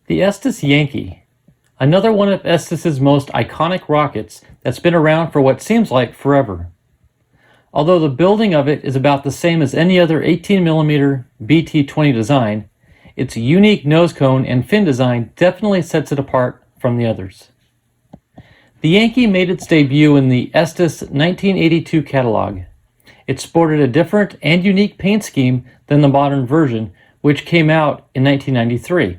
The Estes Yankee, another one of Estes's most iconic rockets that's been around for what seems like forever. Although the building of it is about the same as any other 18mm BT-20 design, its unique nose cone and fin design definitely sets it apart from the others. The Yankee made its debut in the Estes 1982 catalog. It sported a different and unique paint scheme than the modern version, which came out in 1993.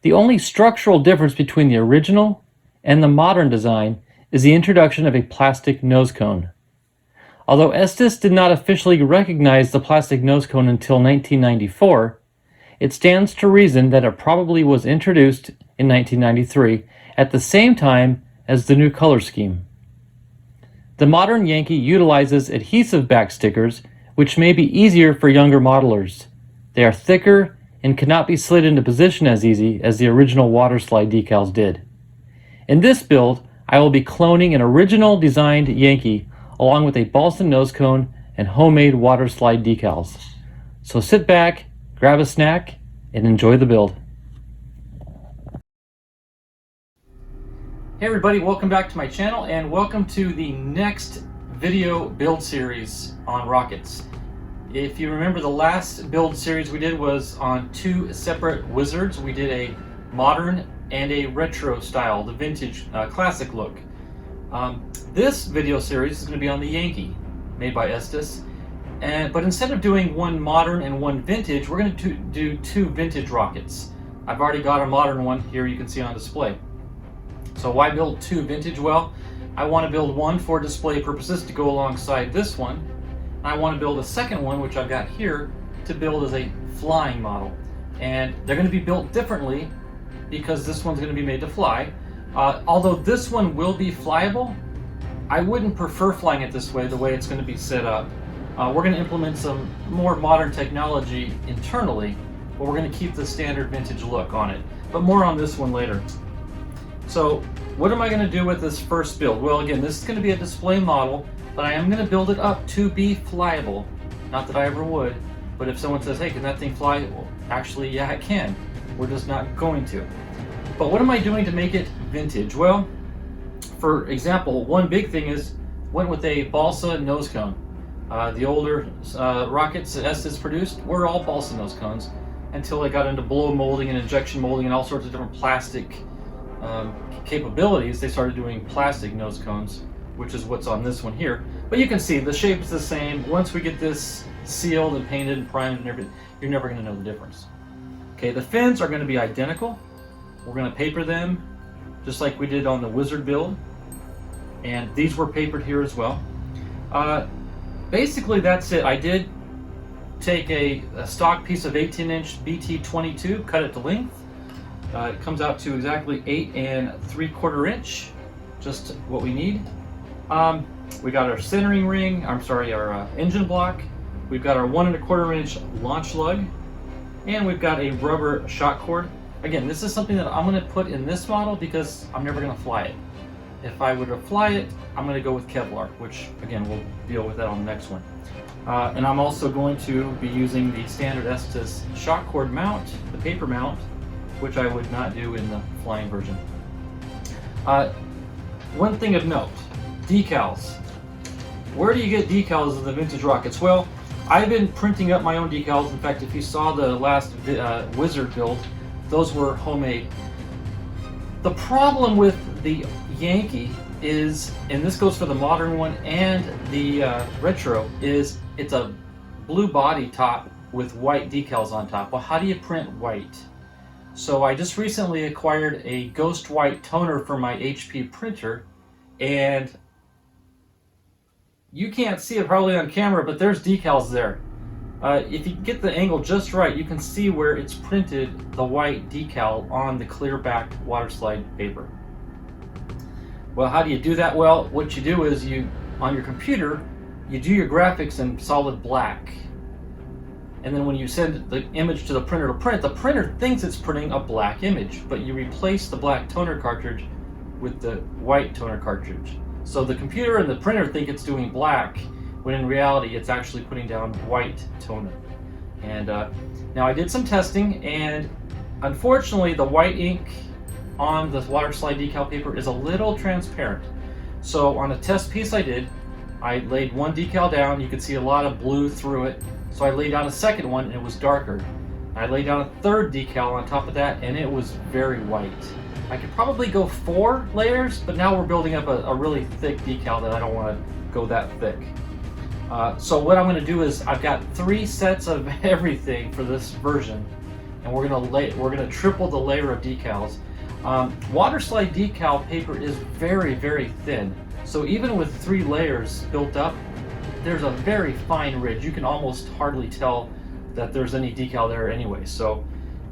The only structural difference between the original and the modern design is the introduction of a plastic nose cone. Although Estes did not officially recognize the plastic nose cone until 1994, it stands to reason that it probably was introduced in 1993 at the same time as the new color scheme. The modern Yankee utilizes adhesive back stickers, which may be easier for younger modelers. They are thicker and cannot be slid into position as easy as the original water slide decals did. In this build, I will be cloning an original designed Yankee along with a balsa nose cone and homemade water slide decals. So sit back, grab a snack, and enjoy the build. Hey everybody, welcome back to my channel and welcome to the next video build series on rockets. If you remember, the last build series we did was on two separate wizards. We did a modern and a retro style, the vintage classic look. This video series is going to be on the Yankee, made by Estes. But instead of doing one modern and one vintage, we're going to do two vintage rockets. I've already got a modern one here you can see on display. So why build two vintage? Well, I want to build one for display purposes to go alongside this one. I want to build a second one, which I've got here, to build as a flying model. And they're going to be built differently because this one's going to be made to fly. Although this one will be flyable, I wouldn't prefer flying it this way, the way it's going to be set up. We're going to implement some more modern technology internally, but we're going to keep the standard vintage look on it. But more on this one later. So what am I going to do with this first build? Well, again, this is going to be a display model, but I am going to build it up to be flyable. Not that I ever would, but if someone says, hey, can that thing fly? Well, actually, yeah, it can. We're just not going to. But what am I doing to make it vintage? Well, for example, one big thing is went with a balsa nose cone. The older rockets that Estes produced were all balsa nose cones until they got into blow molding and injection molding and all sorts of different plastic capabilities. They started doing plastic nose cones, which is what's on this one here. But you can see the shape is the same. Once we get this sealed and painted and primed and everything, you're never going to know the difference. Okay, the fins are going to be identical. We're going to paper them just like we did on the Wizard build. And these were papered here as well. Basically, that's it. I did take a stock piece of 18-inch BT-22, cut it to length. It comes out to exactly 8 3/4 inch, just what we need. We got our centering ring, our engine block. We've got our 1 1/4 inch launch lug, and we've got a rubber shock cord. Again, this is something that I'm going to put in this model because I'm never going to fly it. If I were to fly it, I'm going to go with Kevlar, which again, we'll deal with that on the next one. And I'm also going to be using the standard Estes shock cord mount, the paper mount, which I would not do in the flying version. One thing of note, decals. Where do you get decals of the vintage rockets? Well, I've been printing up my own decals. In fact, if you saw the last Wizard build, those were homemade. The problem with the Yankee is, and this goes for the modern one and the retro, is it's a blue body top with white decals on top. Well, how do you print white? So I just recently acquired a ghost white toner for my HP printer, and you can't see it probably on camera, but there's decals there. If you get the angle just right, you can see where it's printed the white decal on the clear back water slide paper. Well, how do you do that? Well, what you do is on your computer, you do your graphics in solid black. And then when you send the image to the printer to print, the printer thinks it's printing a black image, but you replace the black toner cartridge with the white toner cartridge. So the computer and the printer think it's doing black, when in reality it's actually putting down white toner. And now I did some testing, and Unfortunately, the white ink on the water slide decal paper is a little transparent. So on a test piece I laid one decal down. You could see a lot of blue through it. So I laid down a second one and it was darker. I laid down a third decal on top of that and it was very white. I could probably go 4 layers, but now we're building up a really thick decal that I don't want to go that thick. So what I'm going to do is I've got 3 sets of everything for this version, and we're going to triple the layer of decals. Water slide decal paper is very, very thin, so even with 3 layers built up, there's a very fine ridge. You can almost hardly tell that there's any decal there anyway. So,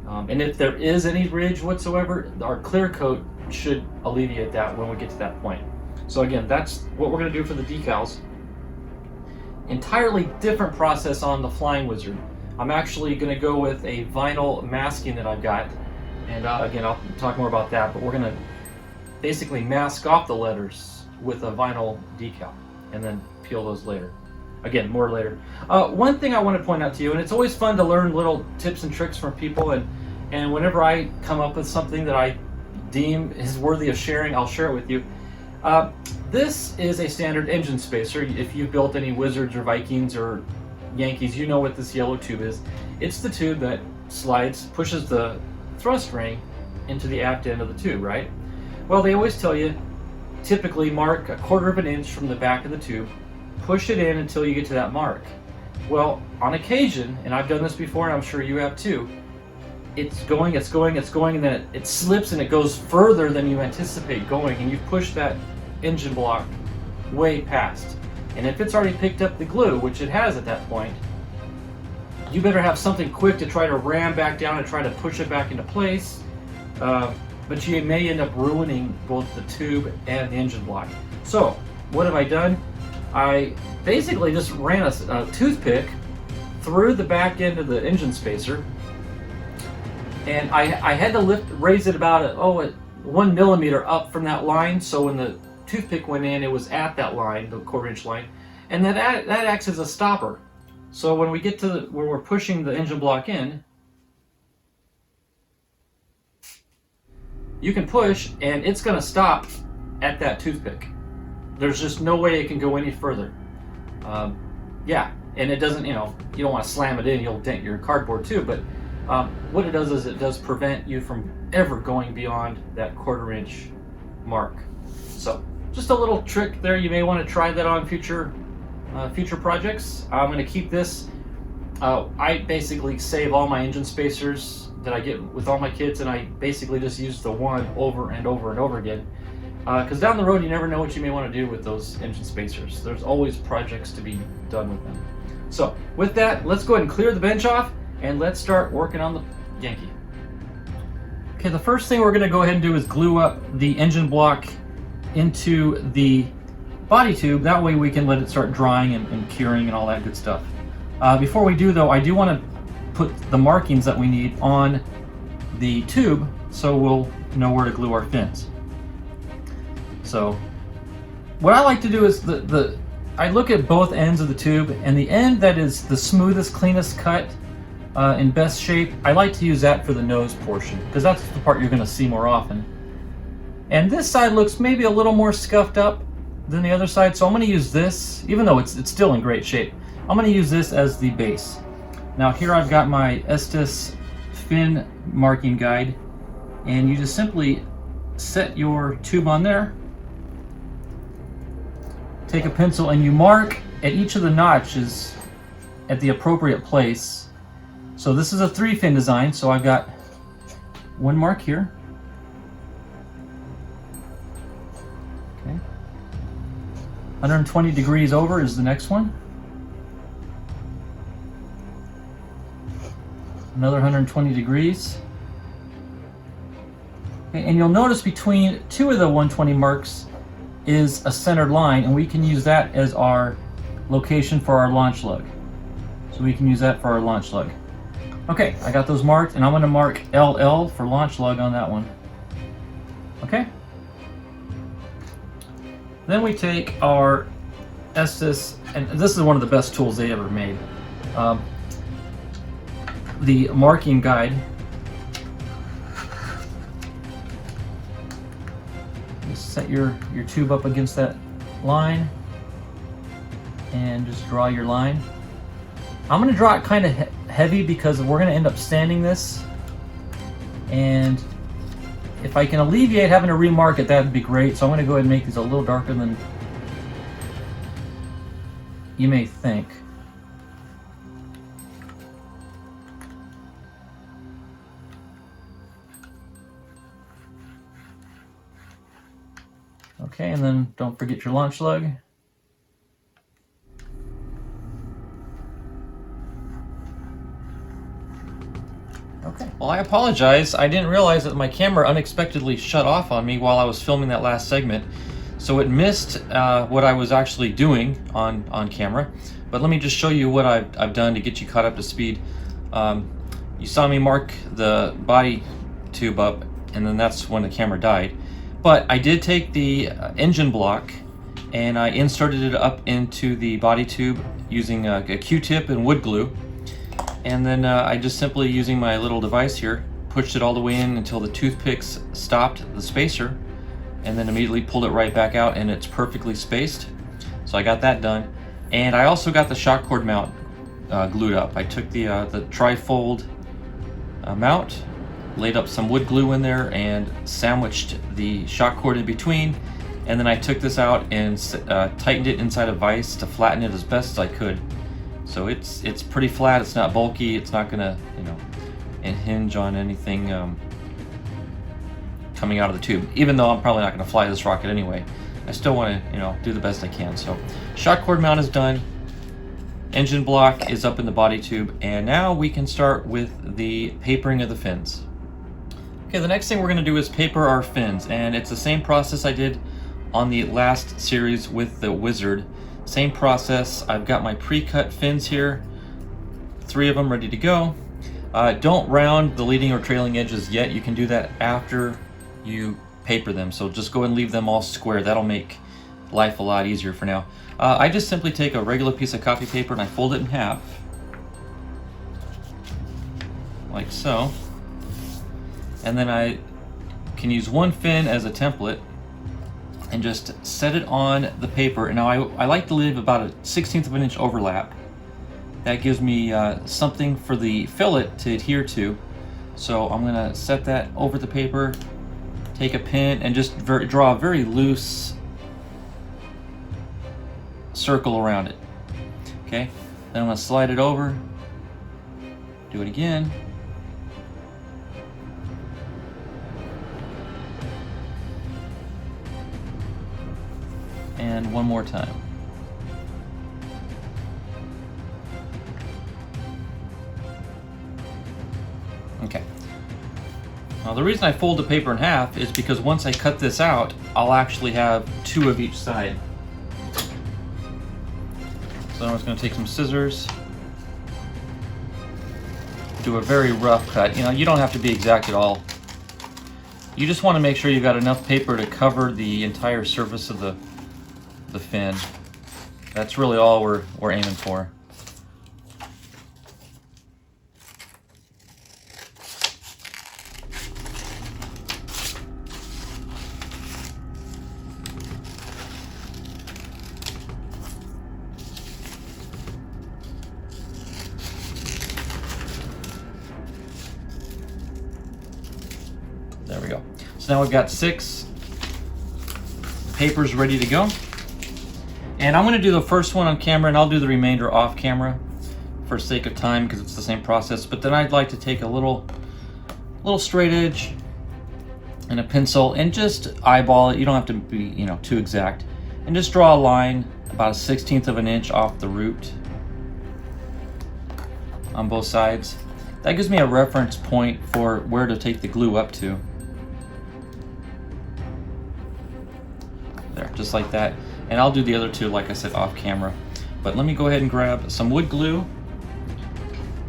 and if there is any ridge whatsoever, our clear coat should alleviate that when we get to that point. So again, that's what we're going to do for the decals. Entirely different process on the Flying Wizard. I'm actually going to go with a vinyl masking that I've got, and again, I'll talk more about that, but we're going to basically mask off the letters with a vinyl decal and then peel those later. Again, more later. One thing I want to point out to you, and it's always fun to learn little tips and tricks from people, and whenever I come up with something that I deem is worthy of sharing, I'll share it with you. This is a standard engine spacer. If you've built any Wizards or Vikings or Yankees, you know what this yellow tube is. It's the tube that pushes the thrust ring into the aft end of the tube, right? Well, they always tell you, typically mark 1/4 of an inch from the back of the tube, push it in until you get to that mark. Well, on occasion, and I've done this before and I'm sure you have too, it's going, and then it slips and it goes further than you anticipate going, and you've pushed that engine block way past. And if it's already picked up the glue, which it has at that point, you better have something quick to try to ram back down and try to push it back into place. But you may end up ruining both the tube and the engine block. So what have I done? I basically just ran a toothpick through the back end of the engine spacer, and I had to raise it about 1 millimeter up from that line, so when the toothpick went in, it was at that line, the 1/4 inch line, and that acts as a stopper. So when we get to where we're pushing the engine block in, you can push and it's going to stop at that toothpick. There's just no way it can go any further. Yeah, and it doesn't, you don't want to slam it in, you'll dent your cardboard too, but what it does is it does prevent you from ever going beyond that 1/4 inch mark. So just a little trick there. You may want to try that on future projects. I'm going to keep this. I basically save all my engine spacers that I get with all my kits, and I basically just use the one over and over and over again. Because down the road, you never know what you may want to do with those engine spacers. There's always projects to be done with them. So with that, let's go ahead and clear the bench off, and let's start working on the Yankee. Okay, the first thing we're going to go ahead and do is glue up the engine block into the body tube. That way we can let it start drying and curing and all that good stuff. Before we do though, I do want to put the markings that we need on the tube so we'll know where to glue our fins. So what I like to do is I look at both ends of the tube, and the end that is the smoothest, cleanest cut, in best shape, I like to use that for the nose portion, because that's the part you're going to see more often. And this side looks maybe a little more scuffed up than the other side, so I'm going to use this, even though it's still in great shape. I'm going to use this as the base. Now here I've got my Estes fin marking guide, and you just simply set your tube on there, take a pencil, and you mark at each of the notches at the appropriate place. So this is a 3-fin design, so I've got one mark here. Okay. 120 degrees over is the next one. Another 120 degrees. Okay, and you'll notice between 2 of the 120 marks is a centered line, and we can use that as our location for our launch lug. So we can use that for our launch lug. Okay, I got those marked, and I'm going to mark LL for launch lug on that one. Okay. Then we take our Estes, and this is one of the best tools they ever made. The marking guide, just set your tube up against that line and just draw your line. I'm going to draw it kind of heavy because we're going to end up sanding this, and if I can alleviate having to remark it, that would be great. So I'm going to go ahead and make these a little darker than you may think. Okay, and then don't forget your launch lug. Okay. Well, I apologize. I didn't realize that my camera unexpectedly shut off on me while I was filming that last segment. So it missed what I was actually doing on camera. But let me just show you what I've done to get you caught up to speed. You saw me mark the body tube up, and then that's when the camera died. But I did take the engine block and I inserted it up into the body tube using a Q-tip and wood glue. And then I just simply, using my little device here, pushed it all the way in until the toothpicks stopped the spacer, and then immediately pulled it right back out, and it's perfectly spaced. So I got that done. And I also got the shock cord mount glued up. I took the trifold mount, laid up some wood glue in there, and sandwiched the shock cord in between. And then I took this out and tightened it inside a vise to flatten it as best as I could. So it's pretty flat. It's not bulky. It's not gonna, you know, hinge on anything coming out of the tube. Even though I'm probably not gonna fly this rocket anyway, I still want to, you know, do the best I can. So shock cord mount is done. Engine block is up in the body tube, and now we can start with the papering of the fins. Okay, the next thing we're going to do is paper our fins, and it's the same process I did on the last series with the Wizard. Same process. I've got my pre-cut fins here, 3 of them ready to go. Don't round the leading or trailing edges yet. You can do that after you paper them, so just go and leave them all square. That'll make life a lot easier for now. I just simply take a regular piece of copy paper and I fold it in half, like so. And then I can use one fin as a template and just set it on the paper. And now I like to leave about a 1/16 of an inch overlap. That gives me something for the fillet to adhere to. So I'm gonna set that over the paper, take a pin, and just draw a very loose circle around it. Okay, then I'm gonna slide it over, do it again, and one more time. Okay. Now the reason I fold the paper in half is because once I cut this out, I'll actually have 2 of each side. So I'm just going to take some scissors, do a very rough cut. You know, you don't have to be exact at all. You just want to make sure you've got enough paper to cover the entire surface of the fin. That's really all we're aiming for. There we go. So now we've got 6 papers ready to go. And I'm going to do the first one on camera, and I'll do the remainder off camera for sake of time because it's the same process. But then I'd like to take a little straight edge and a pencil and just eyeball it. You don't have to be, you know, too exact. And just draw a line about a 1/16 of an inch off the root on both sides. That gives me a reference point for where to take the glue up to. There, just like that. And I'll do the other 2, like I said, off camera. But let me go ahead and grab some wood glue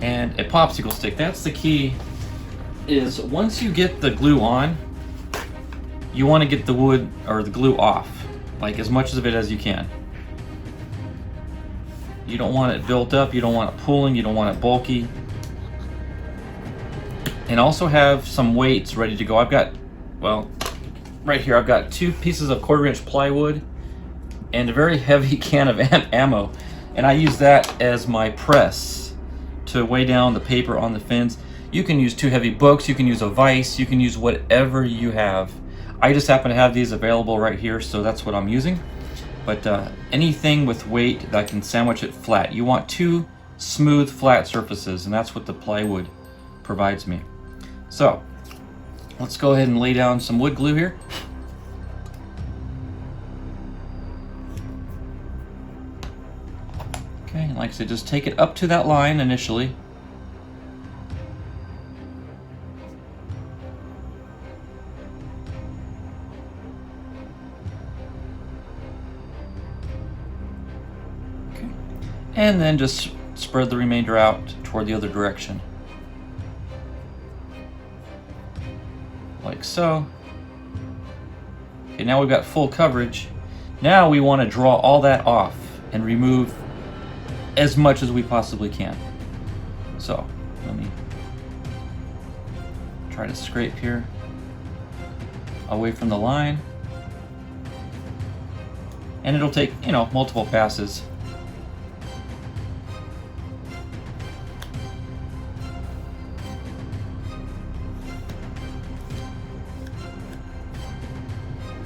and a popsicle stick. That's the key, is once you get the glue on, you want to get the wood or the glue off, like as much of it as you can. You don't want it built up, you don't want it pulling, you don't want it bulky. And also have some weights ready to go. I've got, well, right here I've got 2 pieces of 1/4-inch plywood and a very heavy can of ammo, and I use that as my press to weigh down the paper on the fins. You can use 2 heavy books, you can use a vise, you can use whatever you have. I just happen to have these available right here, so that's what I'm using. But anything with weight that can sandwich it flat. You want 2 smooth, flat surfaces, and that's what the plywood provides me. So let's go ahead and lay down some wood glue here. Okay, and like I said, just take it up to that line initially. Okay, and then just spread the remainder out toward the other direction. Like so. Okay, now we've got full coverage. Now we want to draw all that off and remove as much as we possibly can. So let me try to scrape here away from the line, and it'll take, you know, multiple passes.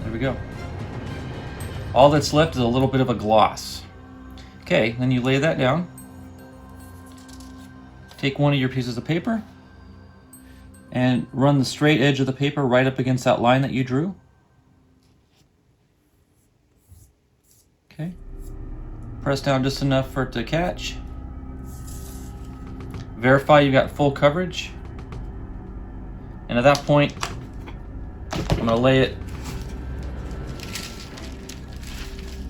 There we go. All that's left is a little bit of a gloss. Okay, then you lay that down. Take one of your pieces of paper and run the straight edge of the paper right up against that line that you drew. Okay. Press down just enough for it to catch. Verify you got full coverage. And at that point, I'm going to lay it.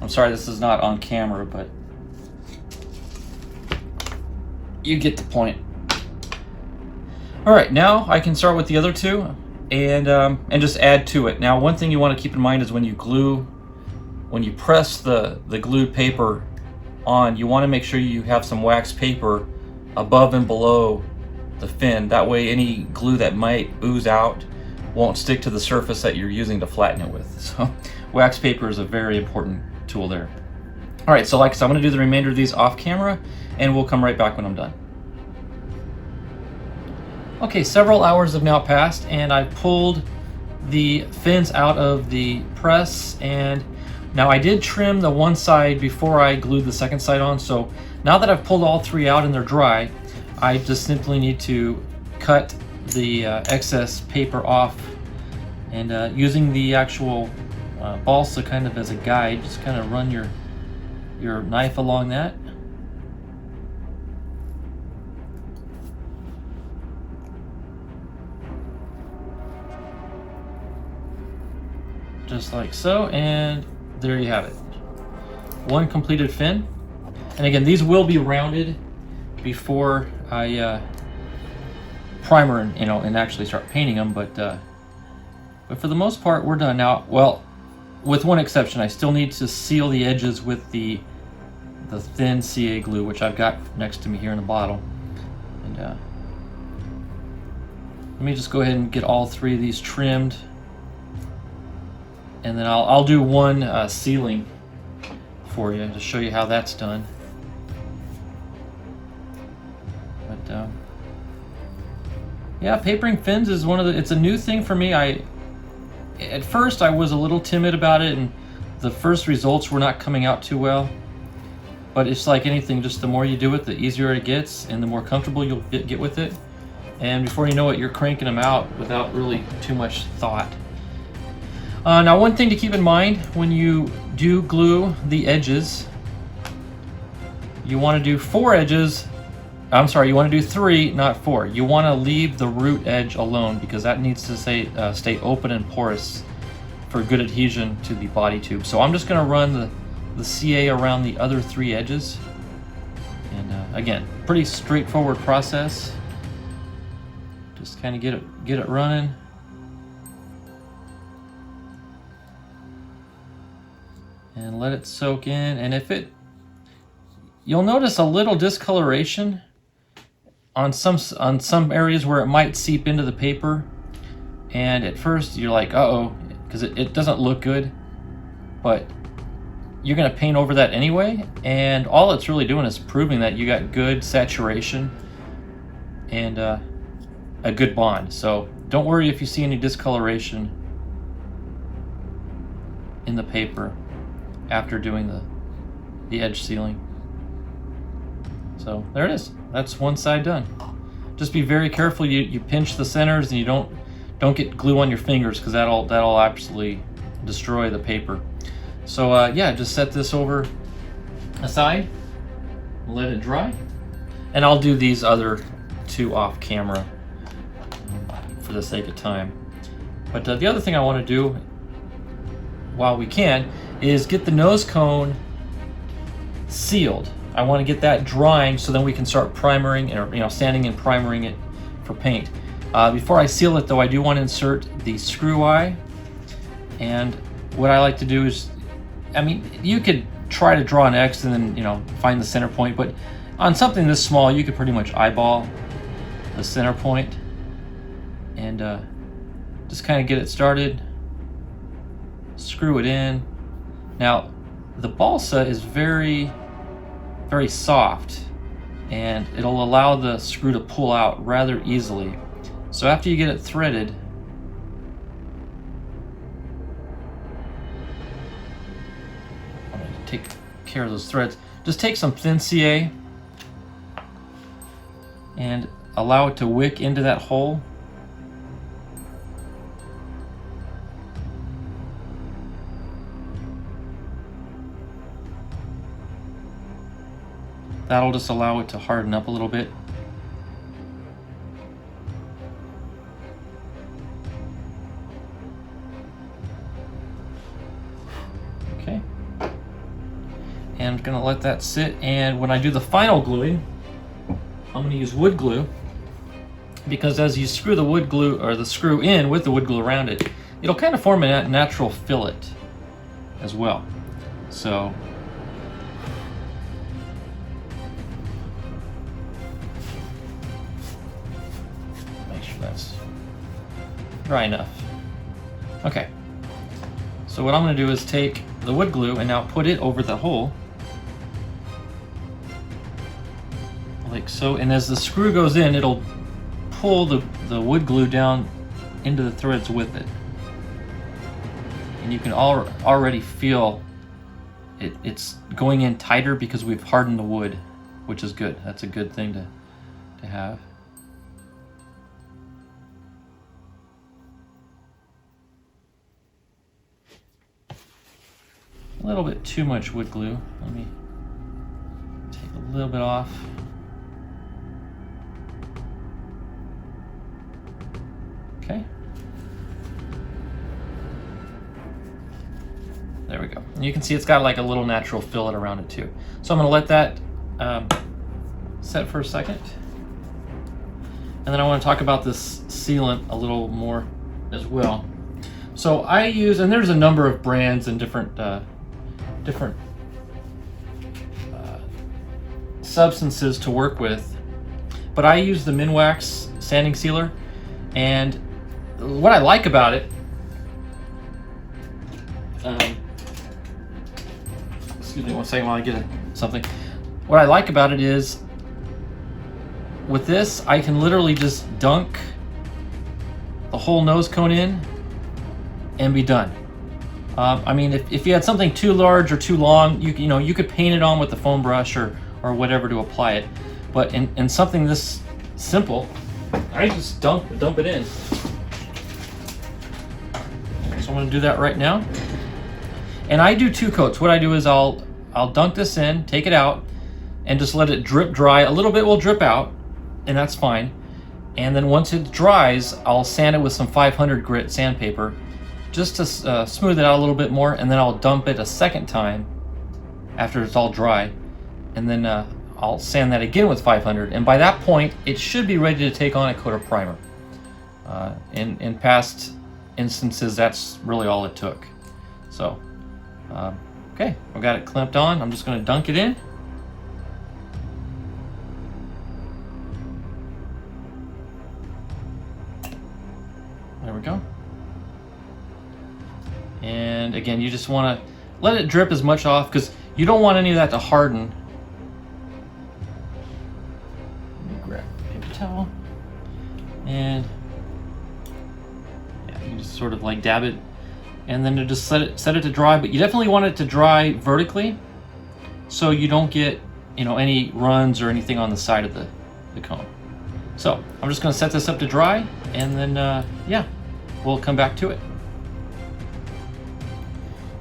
I'm sorry, this is not on camera, but you get the point. All right, now I can start with the other 2 and just add to it. Now, one thing you want to keep in mind is when you press the glued paper on, you want to make sure you have some wax paper above and below the fin. That way any glue that might ooze out won't stick to the surface that you're using to flatten it with. So wax paper is a very important tool there. All right, so like I said, I'm going to do the remainder of these off camera, and we'll come right back when I'm done. Okay, several hours have now passed, and I've pulled the fins out of the press, and now I did trim the one side before I glued the second side on. So now that I've pulled all 3 out and they're dry, I just simply need to cut the excess paper off, and using the actual balsa kind of as a guide, just kind of run your knife along that. Just like so, and there you have it. One completed fin. And again, these will be rounded before I primer and actually start painting them, but for the most part we're done now. Well, with one exception, I still need to seal the edges with the thin CA glue, which I've got next to me here in the bottle. And let me just go ahead and get all 3 of these trimmed, and then I'll do one sealing for you to show you how that's done. But yeah, papering fins is it's a new thing for me. At first I was a little timid about it, and the first results were not coming out too well. But it's like anything, just the more you do it, the easier it gets, and the more comfortable you'll get with it. And before you know it, you're cranking them out without really too much thought. Now, one thing to keep in mind when you do glue the edges, you want to do 4 edges. I'm sorry, you want to do 3, not 4. You want to leave the root edge alone, because that needs to stay open and porous for good adhesion to the body tube. So I'm just going to run the CA around the other 3 edges. And again, pretty straightforward process. Just kind of get it running. And let it soak in. And you'll notice a little discoloration on some areas where it might seep into the paper. And at first you're like, uh-oh, because it doesn't look good, but you're going to paint over that anyway, and all it's really doing is proving that you got good saturation and a good bond. So don't worry if you see any discoloration in the paper after doing the edge sealing. So there it is. That's one side done. Just be very careful. You pinch the centers and you don't get glue on your fingers, because that'll absolutely destroy the paper. So yeah, just set this over aside, let it dry, and I'll do these other two off camera for the sake of time. But the other thing I want to do while we can is get the nose cone sealed. I want to get that drying so then we can start primering, or sanding and primering it for paint. Before I seal it though, I do want to insert the screw eye, and what I like to do is, you could try to draw an X and then find the center point, but on something this small you could pretty much eyeball the center point and just kind of get it started, screw it in. Now the balsa is very soft, and it'll allow the screw to pull out rather easily. So after you get it threaded, I'm going to take care of those threads. Just take some thin CA and allow it to wick into that hole. That'll just allow it to harden up a little bit. Okay. And I'm going to let that sit, and when I do the final gluing, I'm going to use wood glue, because as you screw the wood glue, or the screw in with the wood glue around it, it'll kind of form a natural fillet as well. So that's dry enough. Okay, so what I'm going to do is take the wood glue and now put it over the hole like so, and as the screw goes in, it'll pull the wood glue down into the threads with it, and you can already feel it's going in tighter because we've hardened the wood, which is good. That's a good thing to have. A little bit too much wood glue. Let me take a little bit off. Okay. There we go. And you can see it's got like a little natural fillet around it too. So I'm going to let that set for a second. And then I want to talk about this sealant a little more as well. So I use, and there's a number of brands and different substances to work with, but I use the Minwax sanding sealer, and what I like about it, excuse me one second while I get something. What I like about it is, with this I can literally just dunk the whole nose cone in and be done. If you had something too large or too long, you could paint it on with the foam brush or whatever to apply it. But in something this simple, I just dump it in. So I'm going to do that right now. And I do 2 coats. What I do is I'll dunk this in, take it out, and just let it drip dry. A little bit will drip out, and that's fine. And then once it dries, I'll sand it with some 500 grit sandpaper, just to smooth it out a little bit more, and then I'll dump it a second time after it's all dry, and then I'll sand that again with 500, and by that point it should be ready to take on a coat of primer. In past instances, that's really all it took. So okay, I've got it clamped on. I'm just going to dunk it in. There we go. And again, you just want to let it drip as much off because you don't want any of that to harden. Let me grab a paper towel. And yeah, you just sort of like dab it, and then to just set it to dry. But you definitely want it to dry vertically, so you don't get, you know, any runs or anything on the side of the cone. So I'm just going to set this up to dry, and then yeah, we'll come back to it.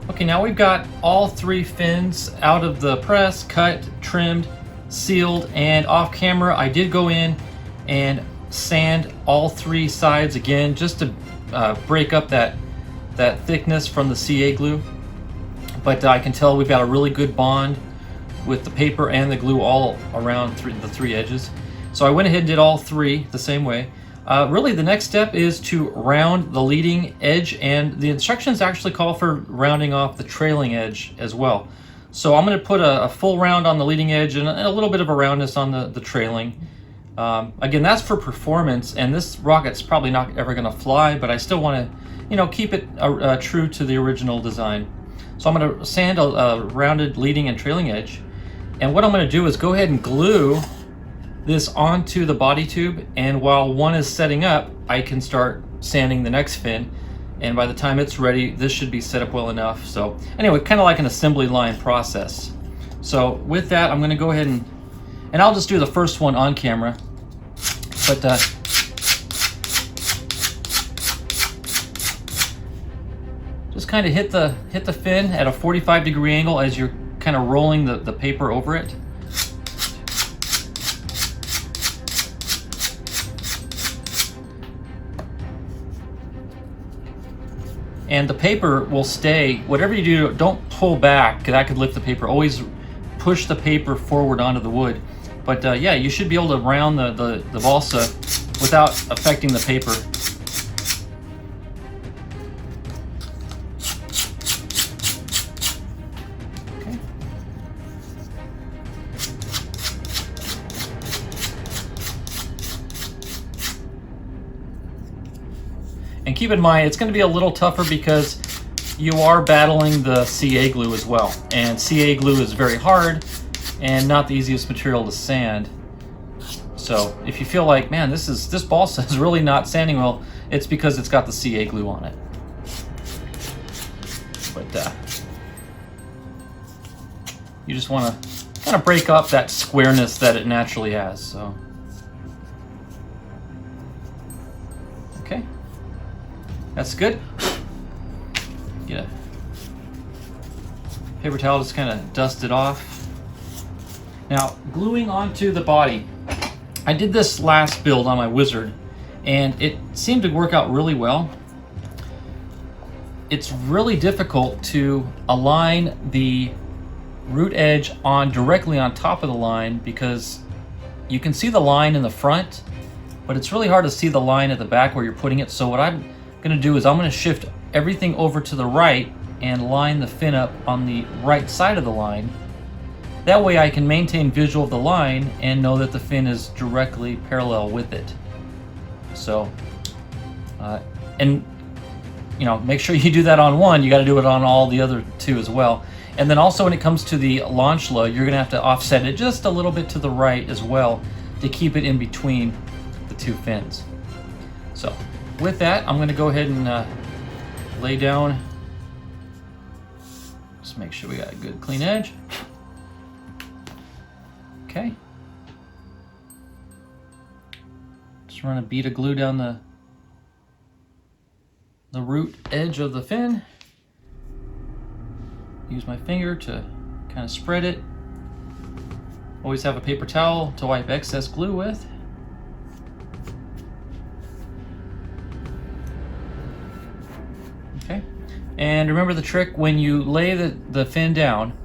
Okay, now we've got all 3 fins out of the press, cut, trimmed, sealed, and off camera I did go in and sand all 3 sides again just to break up that thickness from the CA glue. But I can tell we've got a really good bond with the paper and the glue all around the 3 edges. So I went ahead and did all 3 the same way. Really the next step is to round the leading edge, and the instructions actually call for rounding off the trailing edge as well. So I'm going to put a full round on the leading edge and a little bit of a roundness on the trailing. Again, that's for performance, and this rocket's probably not ever going to fly, but I still want to, you know, keep it true to the original design. So I'm going to sand a rounded leading and trailing edge, and what I'm going to do is go ahead and glue this onto the body tube, and while one is setting up, I can start sanding the next fin, and by the time it's ready, this should be set up well enough. So anyway, kind of like an assembly line process. So with that, I'm going to go ahead and I'll just do the first one on camera, but just kind of hit the fin at a 45-degree angle as you're kind of rolling the paper over it. And the paper will stay, whatever you do, don't pull back, because that could lift the paper. Always push the paper forward onto the wood. But yeah, you should be able to round the balsa without affecting the paper. Okay. And keep in mind, it's going to be a little tougher because you are battling the CA glue as well. And CA glue is very hard and not the easiest material to sand. So if you feel like, man, this balsa is really not sanding well, it's because it's got the CA glue on it. But you just want to kind of break up that squareness that it naturally has. So okay. That's good. Get a paper towel, just kind of dust it off. Now, gluing onto the body. I did this last build on my Wizard, and it seemed to work out really well. It's really difficult to align the root edge directly on top of the line, because you can see the line in the front, but it's really hard to see the line at the back where you're putting it. So what I'm going to do is I'm going to shift everything over to the right and line the fin up on the right side of the line. That way I can maintain visual of the line and know that the fin is directly parallel with it. So, and you know, make sure you do that on one, you got to do it on all the other 2 as well. And then also when it comes to the launchla, you're going to have to offset it just a little bit to the right as well to keep it in between the 2 fins. So with that, I'm going to go ahead and lay down. Just make sure we got a good clean edge. Okay. Just run a bead of glue down the root edge of the fin. Use my finger to kind of spread it. Always have a paper towel to wipe excess glue with. Okay. And remember the trick, when you lay the fin down,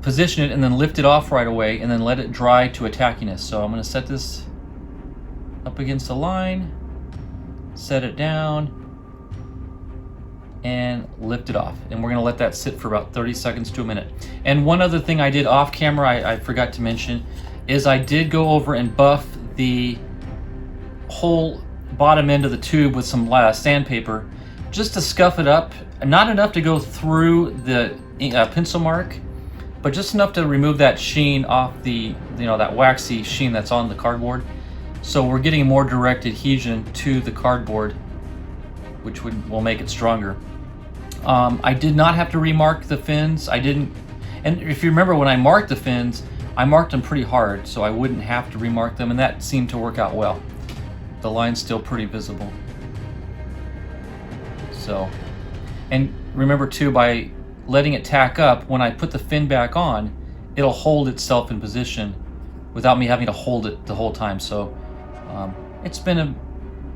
position it and then lift it off right away and then let it dry to a tackiness. So I'm going to set this up against the line, set it down, and lift it off. And we're going to let that sit for about 30 seconds to a minute. And one other thing I did off camera, I forgot to mention, is I did go over and buff the whole bottom end of the tube with some sandpaper, just to scuff it up, not enough to go through the pencil mark, but just enough to remove that sheen off the, that waxy sheen that's on the cardboard. So we're getting more direct adhesion to the cardboard, which will make it stronger. I did not have to remark the fins. I didn't, and if you remember when I marked the fins, I marked them pretty hard so I wouldn't have to remark them, and that seemed to work out well. The line's still pretty visible. So, and remember too, by letting it tack up, when I put the fin back on, it'll hold itself in position without me having to hold it the whole time. So it's been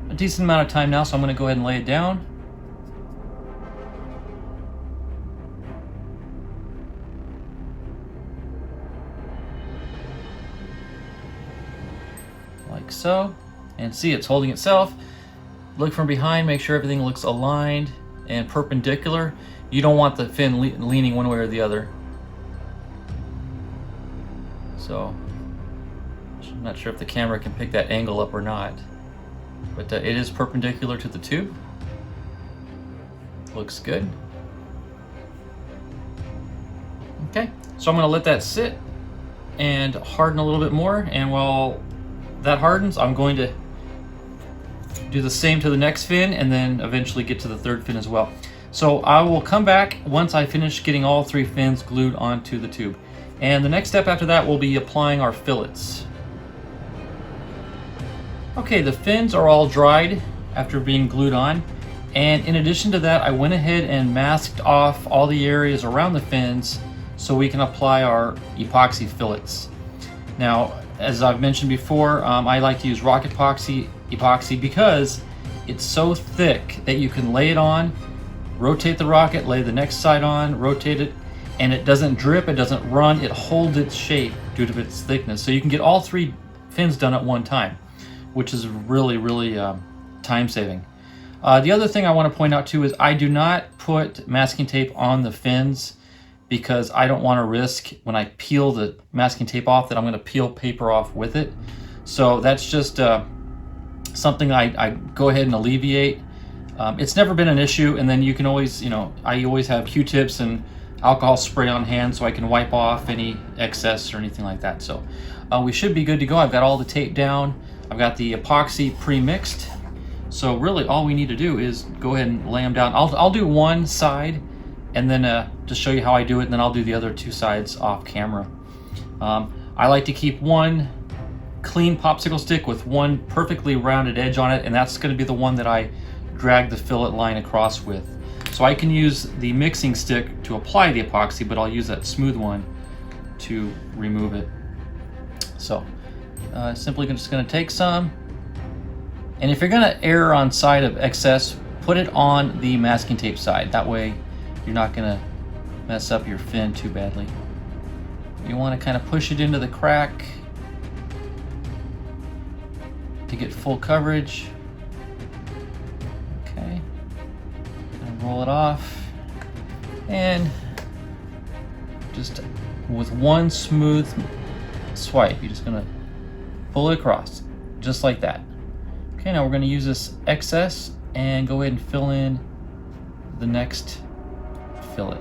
a decent amount of time now, so I'm going to go ahead and lay it down. Like so. And see, it's holding itself. Look from behind, make sure everything looks aligned and perpendicular. You don't want the fin leaning one way or the other. So, I'm not sure if the camera can pick that angle up or not, but it is perpendicular to the tube. Looks good. Okay, so I'm going to let that sit and harden a little bit more, and while that hardens, I'm going to do the same to the next fin and then eventually get to the third fin as well. So I will come back once I finish getting all 3 fins glued onto the tube. And the next step after that will be applying our fillets. Okay, the fins are all dried after being glued on. And in addition to that, I went ahead and masked off all the areas around the fins so we can apply our epoxy fillets. Now, as I've mentioned before, I like to use rock epoxy because it's so thick that you can lay it on, rotate the rocket, lay the next side on, rotate it, and it doesn't drip, it doesn't run, it holds its shape due to its thickness. So you can get all 3 fins done at one time, which is really, really time saving. The other thing I want to point out too is I do not put masking tape on the fins because I don't want to risk when I peel the masking tape off that I'm going to peel paper off with it. So that's just something I go ahead and alleviate. It's never been an issue, and then you can always, I always have Q-tips and alcohol spray on hand so I can wipe off any excess or anything like that. So we should be good to go. I've got all the tape down. I've got the epoxy pre-mixed. So really all we need to do is go ahead and lay them down. I'll do one side and then just show you how I do it, and then I'll do the other 2 sides off camera. I like to keep one clean popsicle stick with one perfectly rounded edge on it, and that's going to be the one that I drag the fillet line across with. So I can use the mixing stick to apply the epoxy, but I'll use that smooth one to remove it. So simply just going to take some, and if you're going to err on side of excess, put it on the masking tape side. That way you're not going to mess up your fin too badly. You want to kind of push it into the crack to get full coverage. Okay, and roll it off, and just with one smooth swipe, you're just gonna pull it across, just like that. Okay, now we're gonna use this excess and go ahead and fill in the next fillet.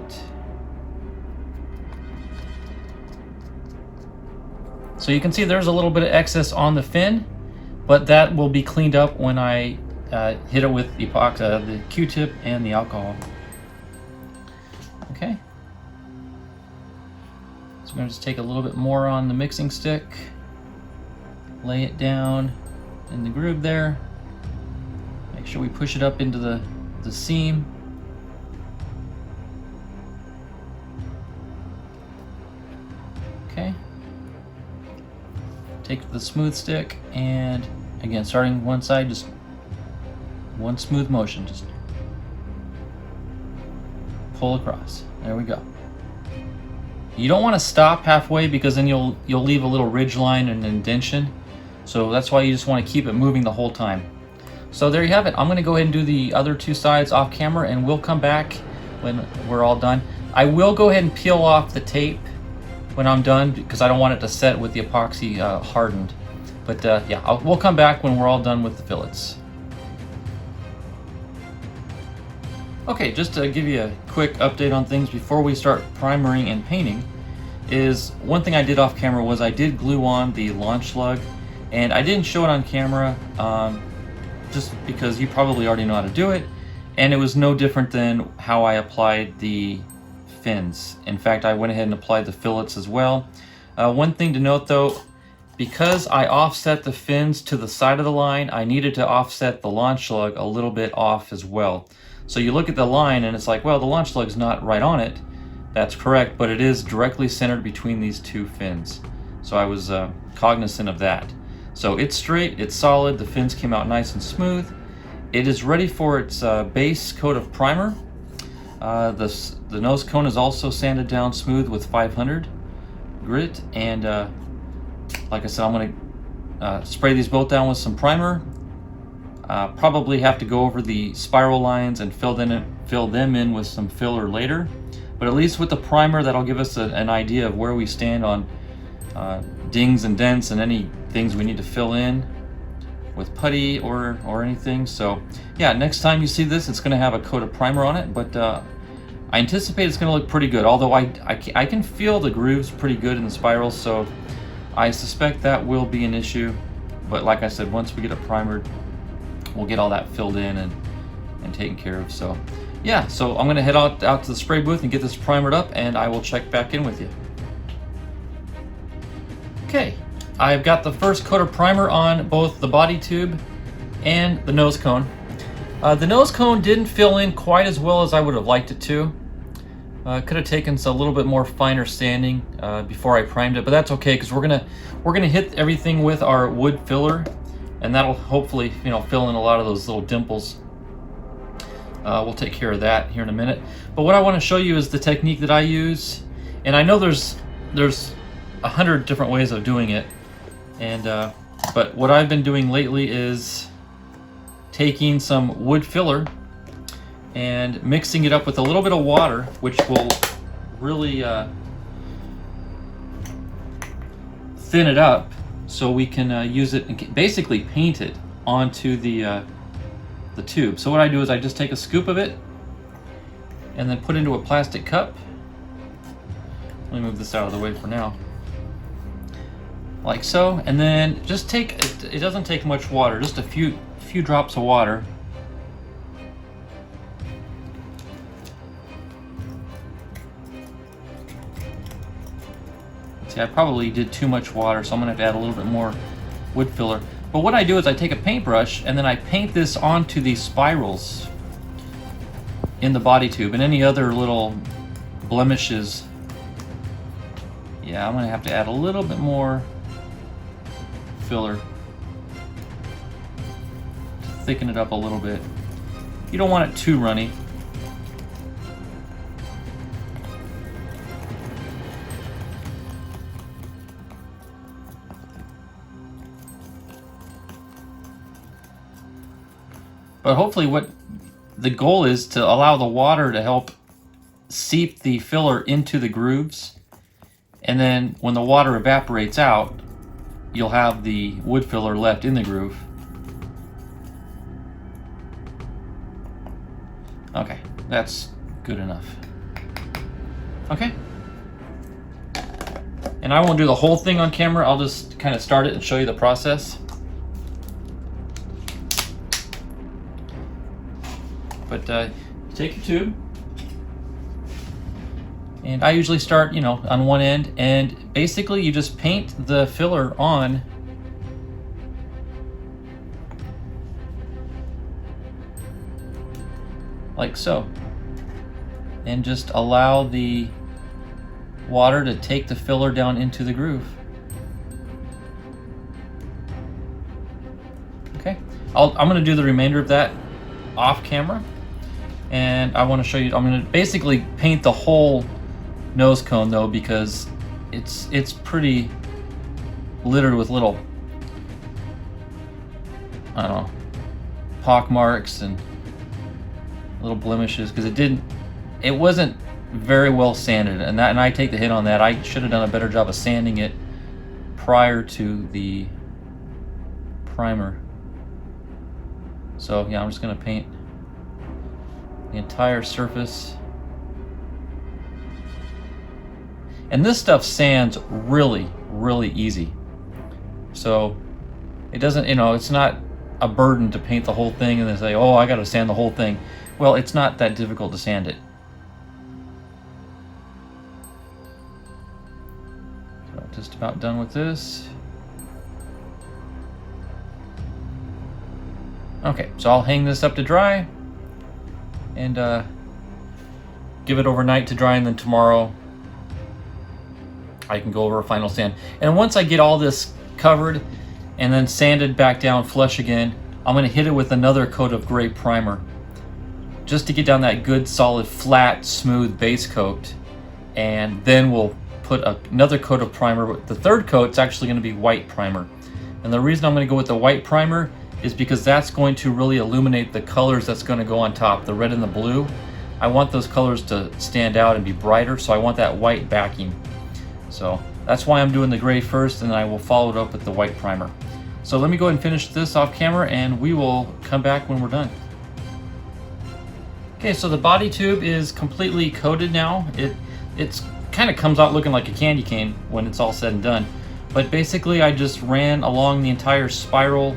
So you can see there's a little bit of excess on the fin, but that will be cleaned up when I hit it with the epoxy, the Q-tip and the alcohol. Okay. So I'm going to just take a little bit more on the mixing stick, lay it down in the groove there. Make sure we push it up into the seam. Okay. Take the smooth stick, and again, starting one side, just one smooth motion, just pull across. There we go. You don't want to stop halfway because then you'll leave a little ridge line and indentation. So that's why you just want to keep it moving the whole time. So there you have it. I'm going to go ahead and do the other 2 sides off camera, and we'll come back when we're all done. I will go ahead and peel off the tape when I'm done because I don't want it to set with the epoxy hardened. But yeah, we'll come back when we're all done with the fillets. Okay, just to give you a quick update on things before we start primering and painting, is one thing I did off camera was I did glue on the launch lug, and I didn't show it on camera just because you probably already know how to do it, and it was no different than how I applied the fins. In fact, I went ahead and applied the fillets as well. One thing to note though, because I offset the fins to the side of the line, I needed to offset the launch lug a little bit off as well. So you look at the line and it's like, well, the launch lug's not right on it. That's correct, but it is directly centered between these two fins. So I was cognizant of that. So it's straight, it's solid, the fins came out nice and smooth. It is ready for its base coat of primer. The nose cone is also sanded down smooth with 500 grit, and like I said, I'm going to spray these both down with some primer. Probably have to go over the spiral lines and fill them in with some filler later. But at least with the primer, that'll give us an idea of where we stand on dings and dents and any things we need to fill in with putty or anything. So yeah, next time you see this, it's going to have a coat of primer on it, but I anticipate it's going to look pretty good, although I can feel the grooves pretty good in the spirals, so I suspect that will be an issue. But like I said, once we get it primered, we'll get all that filled in and taken care of. So yeah, so I'm going to head out to the spray booth and get this primered up, and I will check back in with you. Okay, I've got the first coat of primer on both the body tube and the nose cone. The nose cone didn't fill in quite as well as I would have liked it to. Could have taken a little bit more finer sanding before I primed it, but that's okay because we're gonna hit everything with our wood filler, and that'll hopefully fill in a lot of those little dimples. We'll take care of that here in a minute. But what I want to show you is the technique that I use, and I know there's 100 different ways of doing it, and but what I've been doing lately is taking some wood filler and mixing it up with a little bit of water, which will really thin it up so we can use it and basically paint it onto the tube. So what I do is I just take a scoop of it and then put into a plastic cup. Let me move this out of the way for now. Like so, and then just take, it doesn't take much water, just a few drops of water. See, I probably did too much water, so I'm gonna have to add a little bit more wood filler. But what I do is I take a paintbrush and then I paint this onto these spirals in the body tube and any other little blemishes. Yeah, I'm gonna have to add a little bit more filler to thicken it up a little bit. You don't want it too runny. But hopefully what the goal is to allow the water to help seep the filler into the grooves, and then when the water evaporates out, you'll have the wood filler left in the groove. Okay, that's good enough. Okay. And I won't do the whole thing on camera, I'll just kind of start it and show you the process. But you take your tube, and I usually start, on one end, and basically you just paint the filler on like so, and just allow the water to take the filler down into the groove. Okay, I'm going to do the remainder of that off camera. And I want to show you, I'm going to basically paint the whole nose cone though, because it's pretty littered with little, I don't know, pock marks and little blemishes, because it wasn't very well sanded, and I take the hit on that. I should have done a better job of sanding it prior to the primer. So yeah, I'm just going to paint the entire surface. And this stuff sands really, really easy. So it doesn't, you know, it's not a burden to paint the whole thing and then say, oh, I got to sand the whole thing. Well, it's not that difficult to sand it. So just about done with this. Okay, so I'll hang this up to dry and give it overnight to dry, and then tomorrow I can go over a final sand. And once I get all this covered and then sanded back down flush again, I'm going to hit it with another coat of gray primer just to get down that good solid flat smooth base coat, and then we'll put another coat of primer. The third coat's actually going to be white primer, and the reason I'm going to go with the white primer is because that's going to really illuminate the colors that's going to go on top, the red and the blue. I want those colors to stand out and be brighter, so I want that white backing. So that's why I'm doing the gray first, and then I will follow it up with the white primer. So let me go ahead and finish this off camera, and we will come back when we're done. Okay, so the body tube is completely coated now. It's kind of comes out looking like a candy cane when it's all said and done. But basically I just ran along the entire spiral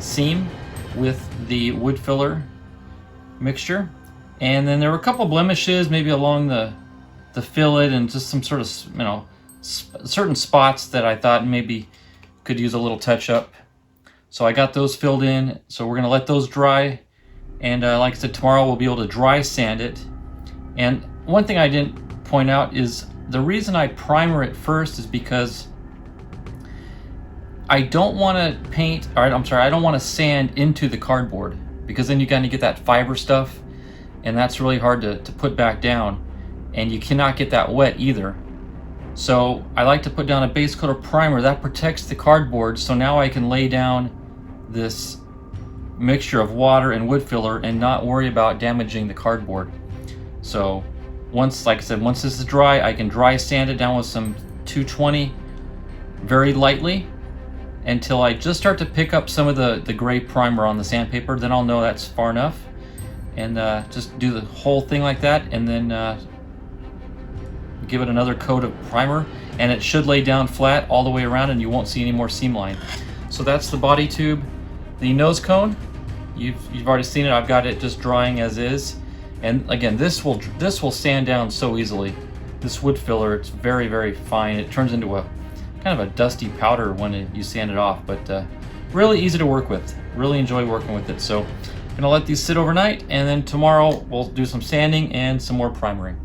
seam with the wood filler mixture, and then there were a couple blemishes maybe along the fillet and just some sort of, you know, certain spots that I thought maybe could use a little touch up. So I got those filled in, so we're gonna let those dry, and like I said, tomorrow we'll be able to dry sand it. And one thing I didn't point out is the reason I primer it first is because I don't want to paint, or I'm sorry, I don't want to sand into the cardboard, because then you kind of get that fiber stuff, and that's really hard to put back down, and you cannot get that wet either. So I like to put down a base coat of primer that protects the cardboard, so now I can lay down this mixture of water and wood filler and not worry about damaging the cardboard. So once, like I said, once this is dry, I can dry sand it down with some 220 very lightly until I just start to pick up some of the gray primer on the sandpaper. Then I'll know that's far enough, and just do the whole thing like that, and then give it another coat of primer, and it should lay down flat all the way around, and you won't see any more seam line. So that's the body tube. The nose cone, you've already seen it. I've got it just drying as is, and again, this will sand down so easily. This wood filler, it's very, very fine. It turns into a kind of a dusty powder when you sand it off, but really easy to work with. Really enjoy working with it. So I'm gonna let these sit overnight, and then tomorrow we'll do some sanding and some more primering.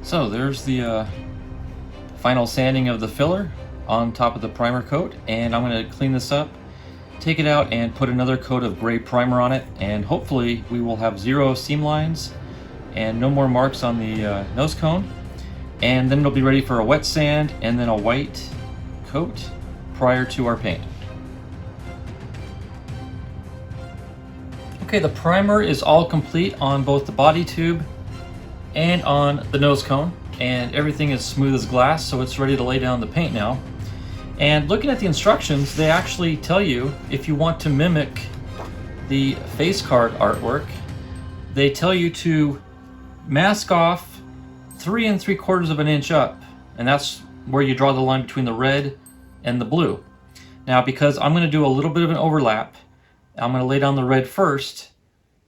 So there's the final sanding of the filler on top of the primer coat, and I'm going to clean this up, take it out, and put another coat of gray primer on it, and hopefully we will have 0 seam lines and no more marks on the nose cone, and then it'll be ready for a wet sand and then a white coat prior to our paint. Okay, the primer is all complete on both the body tube and on the nose cone, and everything is smooth as glass, so it's ready to lay down the paint now. And looking at the instructions, they actually tell you if you want to mimic the face card artwork, they tell you to mask off 3 3/4 of an inch up, and that's where you draw the line between the red and the blue. Now, because I'm going to do a little bit of an overlap, I'm going to lay down the red first.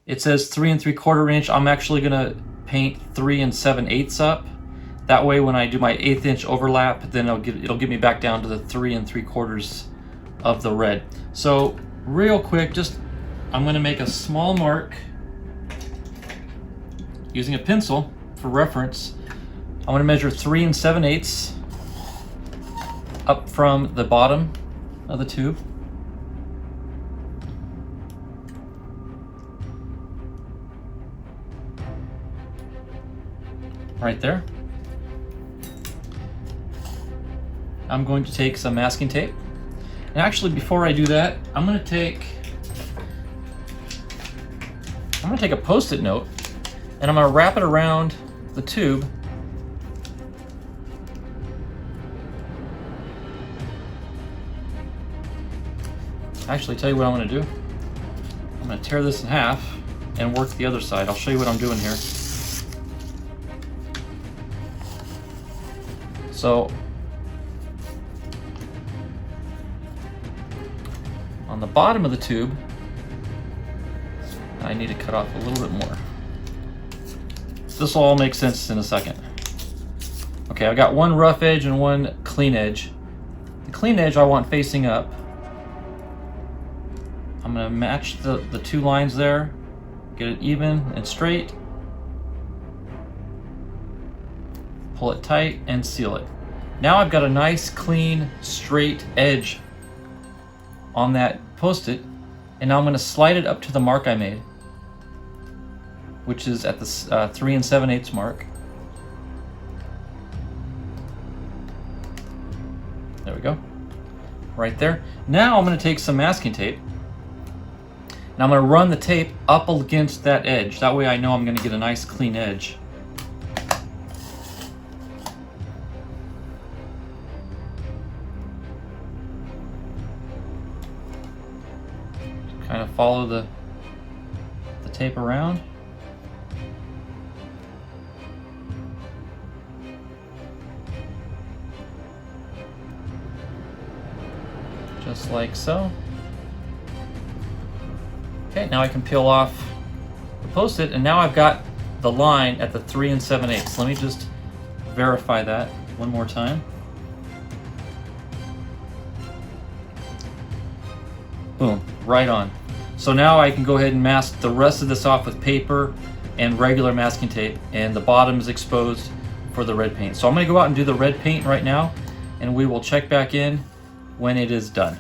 It says 3 3/4 inch. I'm actually going to paint 3 7/8 up. That way, when I do my 1/8 inch overlap, then it'll get me back down to the 3 3/4 of the red. So real quick, I'm going to make a small mark using a pencil for reference. I'm going to measure 3 7/8 up from the bottom of the tube. Right there. I'm going to take some masking tape. And actually, before I do that, I'm going to take a Post-it note, and I'm going to wrap it around the tube. Actually, tell you what I'm going to do. I'm going to tear this in half and work the other side. I'll show you what I'm doing here. So, on the bottom of the tube, I need to cut off a little bit more. This will all make sense in a second. Okay, I've got one rough edge and one clean edge. The clean edge I want facing up. I'm going to match the 2 lines there, get it even and straight, pull it tight, and seal it. Now I've got a nice, clean, straight edge on that Post-it, and now I'm going to slide it up to the mark I made, which is at the 3 7/8 mark. There we go. Right there. Now I'm going to take some masking tape, and I'm going to run the tape up against that edge. That way I know I'm going to get a nice, clean edge. Kind of follow the tape around. Just like so. Okay, now I can peel off the Post-it, and now I've got the line at the 3 7/8. Let me just verify that one more time. Boom, right on. So now I can go ahead and mask the rest of this off with paper and regular masking tape, and the bottom is exposed for the red paint. So I'm going to go out and do the red paint right now, and we will check back in when it is done.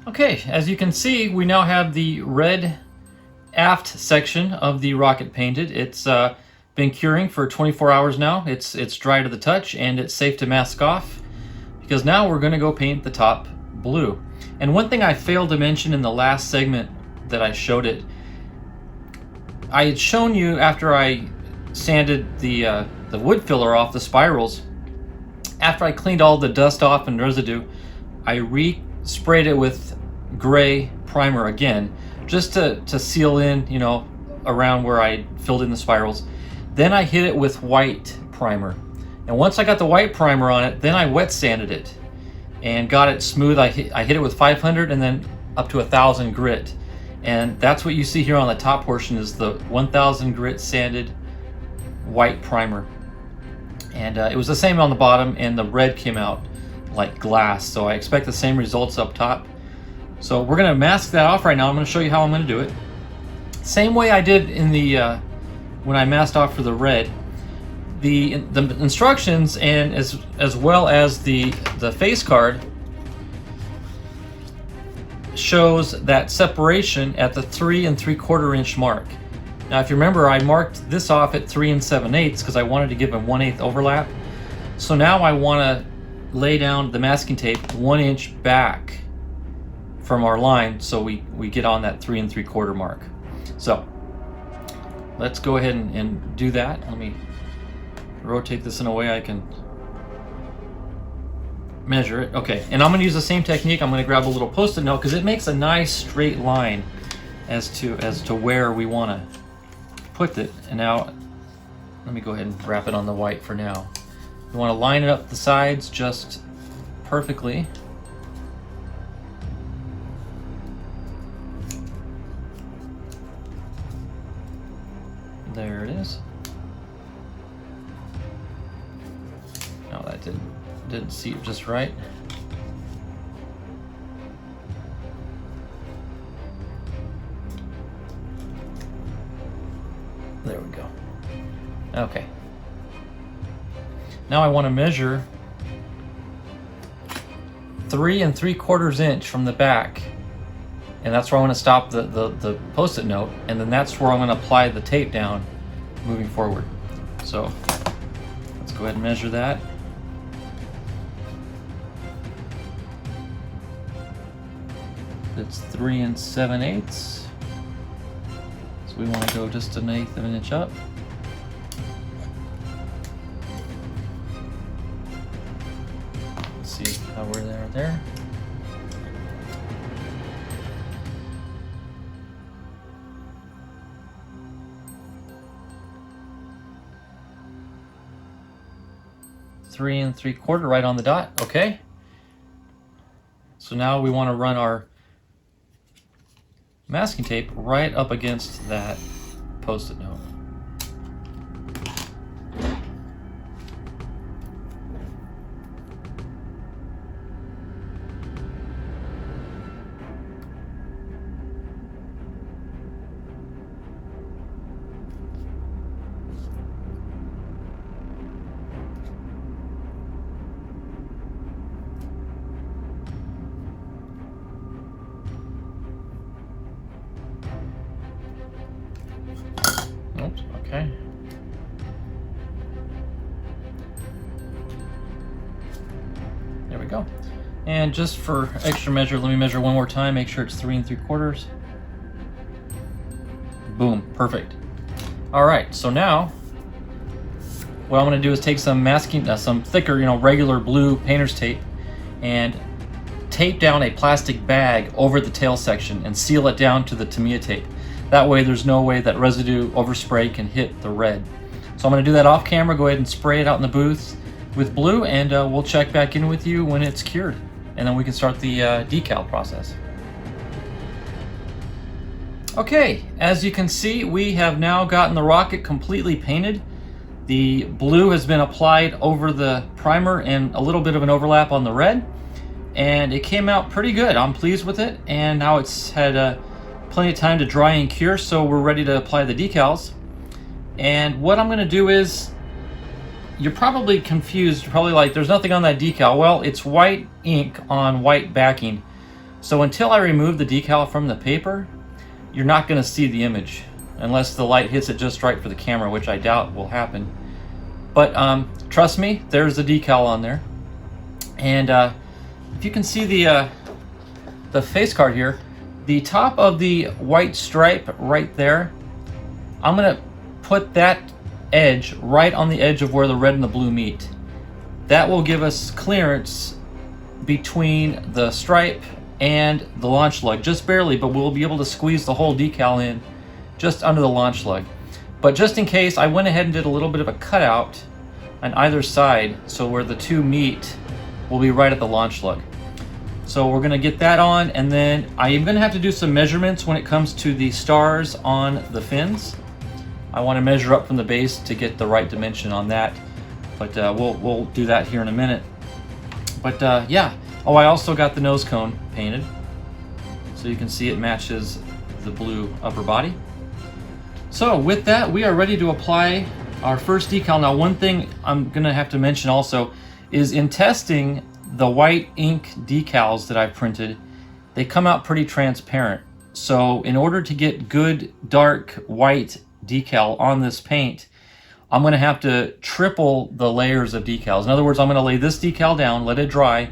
Okay, as you can see, we now have the red aft section of the rocket painted. It's been curing for 24 hours now. It's dry to the touch, and it's safe to mask off, because now we're going to go paint the top blue. And one thing I failed to mention in the last segment that I showed it, I had shown you after I sanded the wood filler off the spirals, after I cleaned all the dust off and residue, I re-sprayed it with gray primer again, just to seal in, you know, around where I filled in the spirals. Then I hit it with white primer. And once I got the white primer on it, then I wet sanded it and got it smooth. I hit it with 500 and then up to 1,000 grit. And that's what you see here on the top portion is the 1,000 grit sanded white primer. And it was the same on the bottom, and the red came out like glass. So I expect the same results up top. So we're gonna mask that off right now. I'm gonna show you how I'm gonna do it. Same way I did in the when I masked off for the red. The instructions, and as well as the face card, shows that separation at the 3 3/4 inch mark. Now, if you remember, I marked this off at 3 7/8 because I wanted to give a 1/8 overlap. So now I want to lay down the masking tape 1 inch back from our line, so we get on that 3 3/4 mark. So let's go ahead and do that. Let me rotate this in a way I can measure it. Okay, and I'm going to use the same technique. I'm going to grab a little Post-it note because it makes a nice straight line as to where we want to put it. And now let me go ahead and wrap it on the white for now. You want to line it up the sides just perfectly. There it is. No, that didn't seat just right. There we go. Okay. Now I want to measure 3 3/4 inch from the back, and that's where I want to stop the Post-it note, and then that's where I'm going to apply the tape down moving forward. So let's go ahead and measure that. It's 3 7/8. So we want to go just 1/8 of an inch up. Let's see how we're there. Three 3/4 right on the dot. Okay. So now we want to run our masking tape right up against that Post-it note. Oops, okay. There we go. And just for extra measure, let me measure one more time, make sure it's 3 3/4. Boom, perfect. All right, so now what I'm gonna do is take some masking, some thicker, regular blue painter's tape, and tape down a plastic bag over the tail section and seal it down to the Tamiya tape. That way there's no way that residue overspray can hit the red. So I'm going to do that off camera, go ahead and spray it out in the booth with blue, and we'll check back in with you when it's cured. And then we can start the decal process. Okay, as you can see, we have now gotten the rocket completely painted. The blue has been applied over the primer and a little bit of an overlap on the red. And it came out pretty good. I'm pleased with it. And now it's had plenty of time to dry and cure, so we're ready to apply the decals. And what I'm going to do is, you're probably confused, you're probably like, there's nothing on that decal. Well, it's white ink on white backing. So until I remove the decal from the paper, you're not going to see the image unless the light hits it just right for the camera, which I doubt will happen. But trust me, there's the decal on there. And if you can see the face card here, the top of the white stripe right there, I'm going to put that edge right on the edge of where the red and the blue meet. That will give us clearance between the stripe and the launch lug, just barely, but we'll be able to squeeze the whole decal in just under the launch lug. But just in case, I went ahead and did a little bit of a cutout on either side, so where the two meet will be right at the launch lug. So we're going to get that on, and then I am going to have to do some measurements when it comes to the stars on the fins. I want to measure up from the base to get the right dimension on that, but we'll do that here in a minute. But yeah, oh, I also got the nose cone painted, so you can see it matches the blue upper body. So with that, we are ready to apply our first decal. Now, one thing I'm gonna have to mention also is in testing the white ink decals that I've printed, they come out pretty transparent. So in order to get good dark white decal on this paint, I'm gonna have to triple the layers of decals. In other words, I'm gonna lay this decal down, let it dry,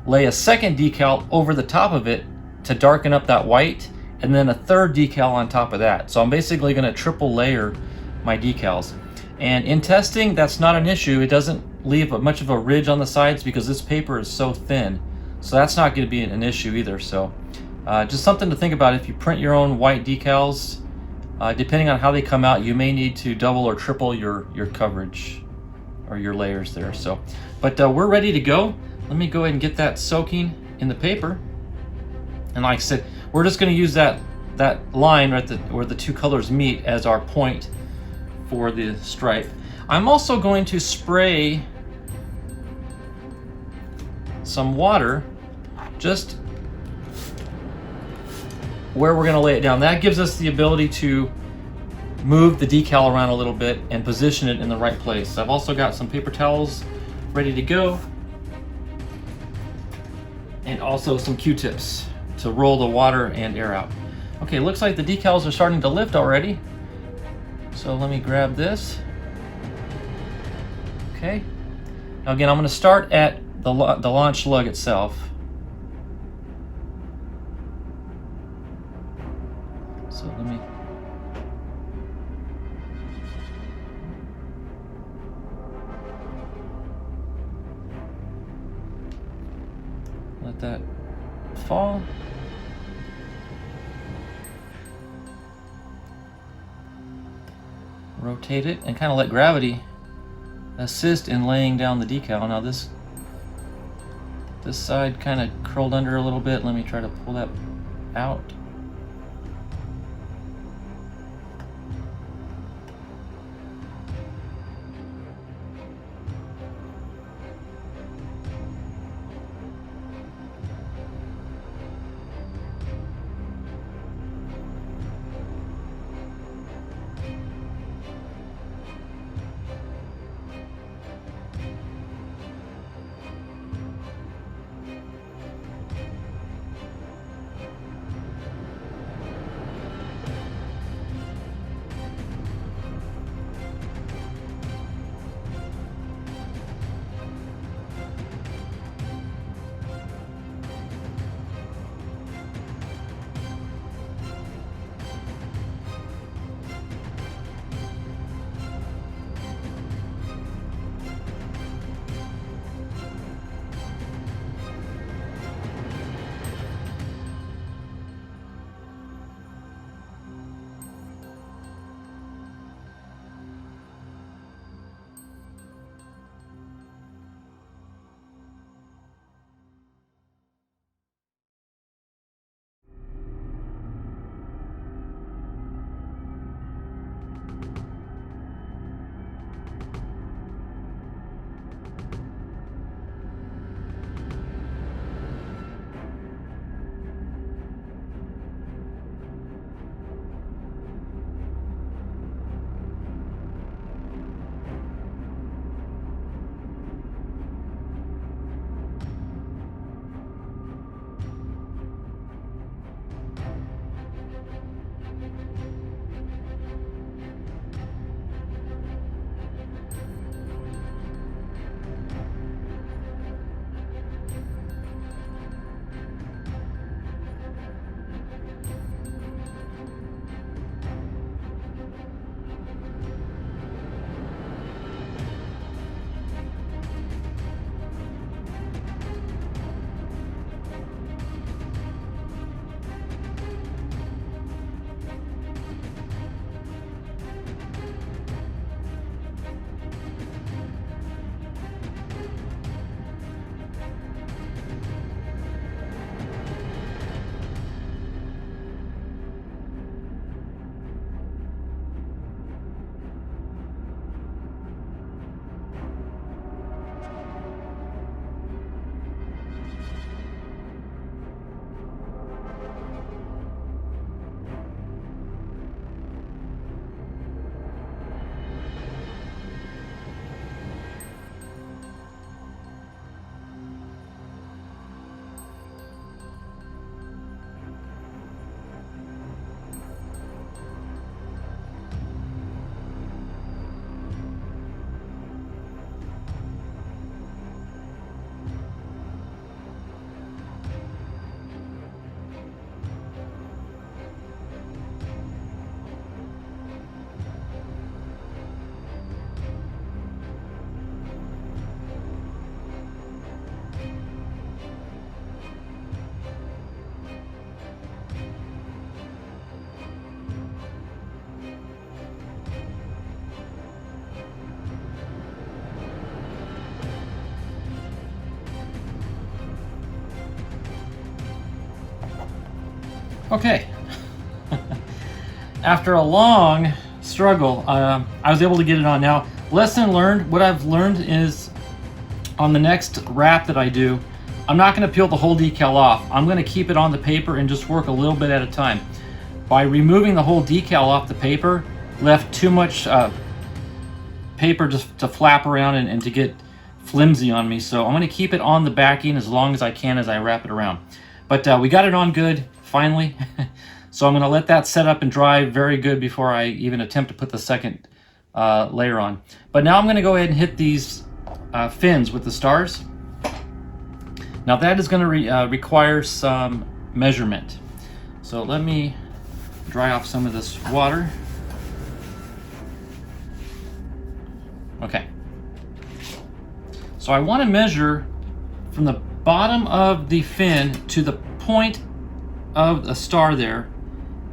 lay a second decal over the top of it to darken up that white, and then a third decal on top of that. So I'm basically gonna triple layer my decals. And in testing, that's not an issue. It doesn't leave much of a ridge on the sides because this paper is so thin. So that's not gonna be an issue either. So just something to think about if you print your own white decals. Depending on how they come out, you may need to double or triple your coverage or your layers there. So, but we're ready to go. Let me go ahead and get that soaking in the paper. And like I said, we're just going to use that line right where the two colors meet as our point for the stripe. I'm also going to spray some water just where we're going to lay it down. That gives us the ability to move the decal around a little bit and position it in the right place. I've also got some paper towels ready to go, and also some Q-tips to roll the water and air out. Okay, looks like the decals are starting to lift already. So let me grab this. Okay. Now again, I'm going to start at the launch lug itself. So let me let that fall. Rotate it and kind of let gravity assist in laying down the decal. Now this side kind of curled under a little bit. Let me try to pull that out. Okay. After a long struggle, I was able to get it on. Now, lesson learned, what I've learned is on the next wrap that I do, I'm not going to peel the whole decal off. I'm going to keep it on the paper and just work a little bit at a time. By removing the whole decal off the paper, left too much paper just to flap around and to get flimsy on me. So I'm going to keep it on the backing as long as I can as I wrap it around. But we got it on good, finally. So I'm going to let that set up and dry very good before I even attempt to put the second layer on. But now I'm going to go ahead and hit these fins with the stars. Now that is going to require some measurement. So let me dry off some of this water. Okay. So I want to measure from the bottom of the fin to the point of a star there,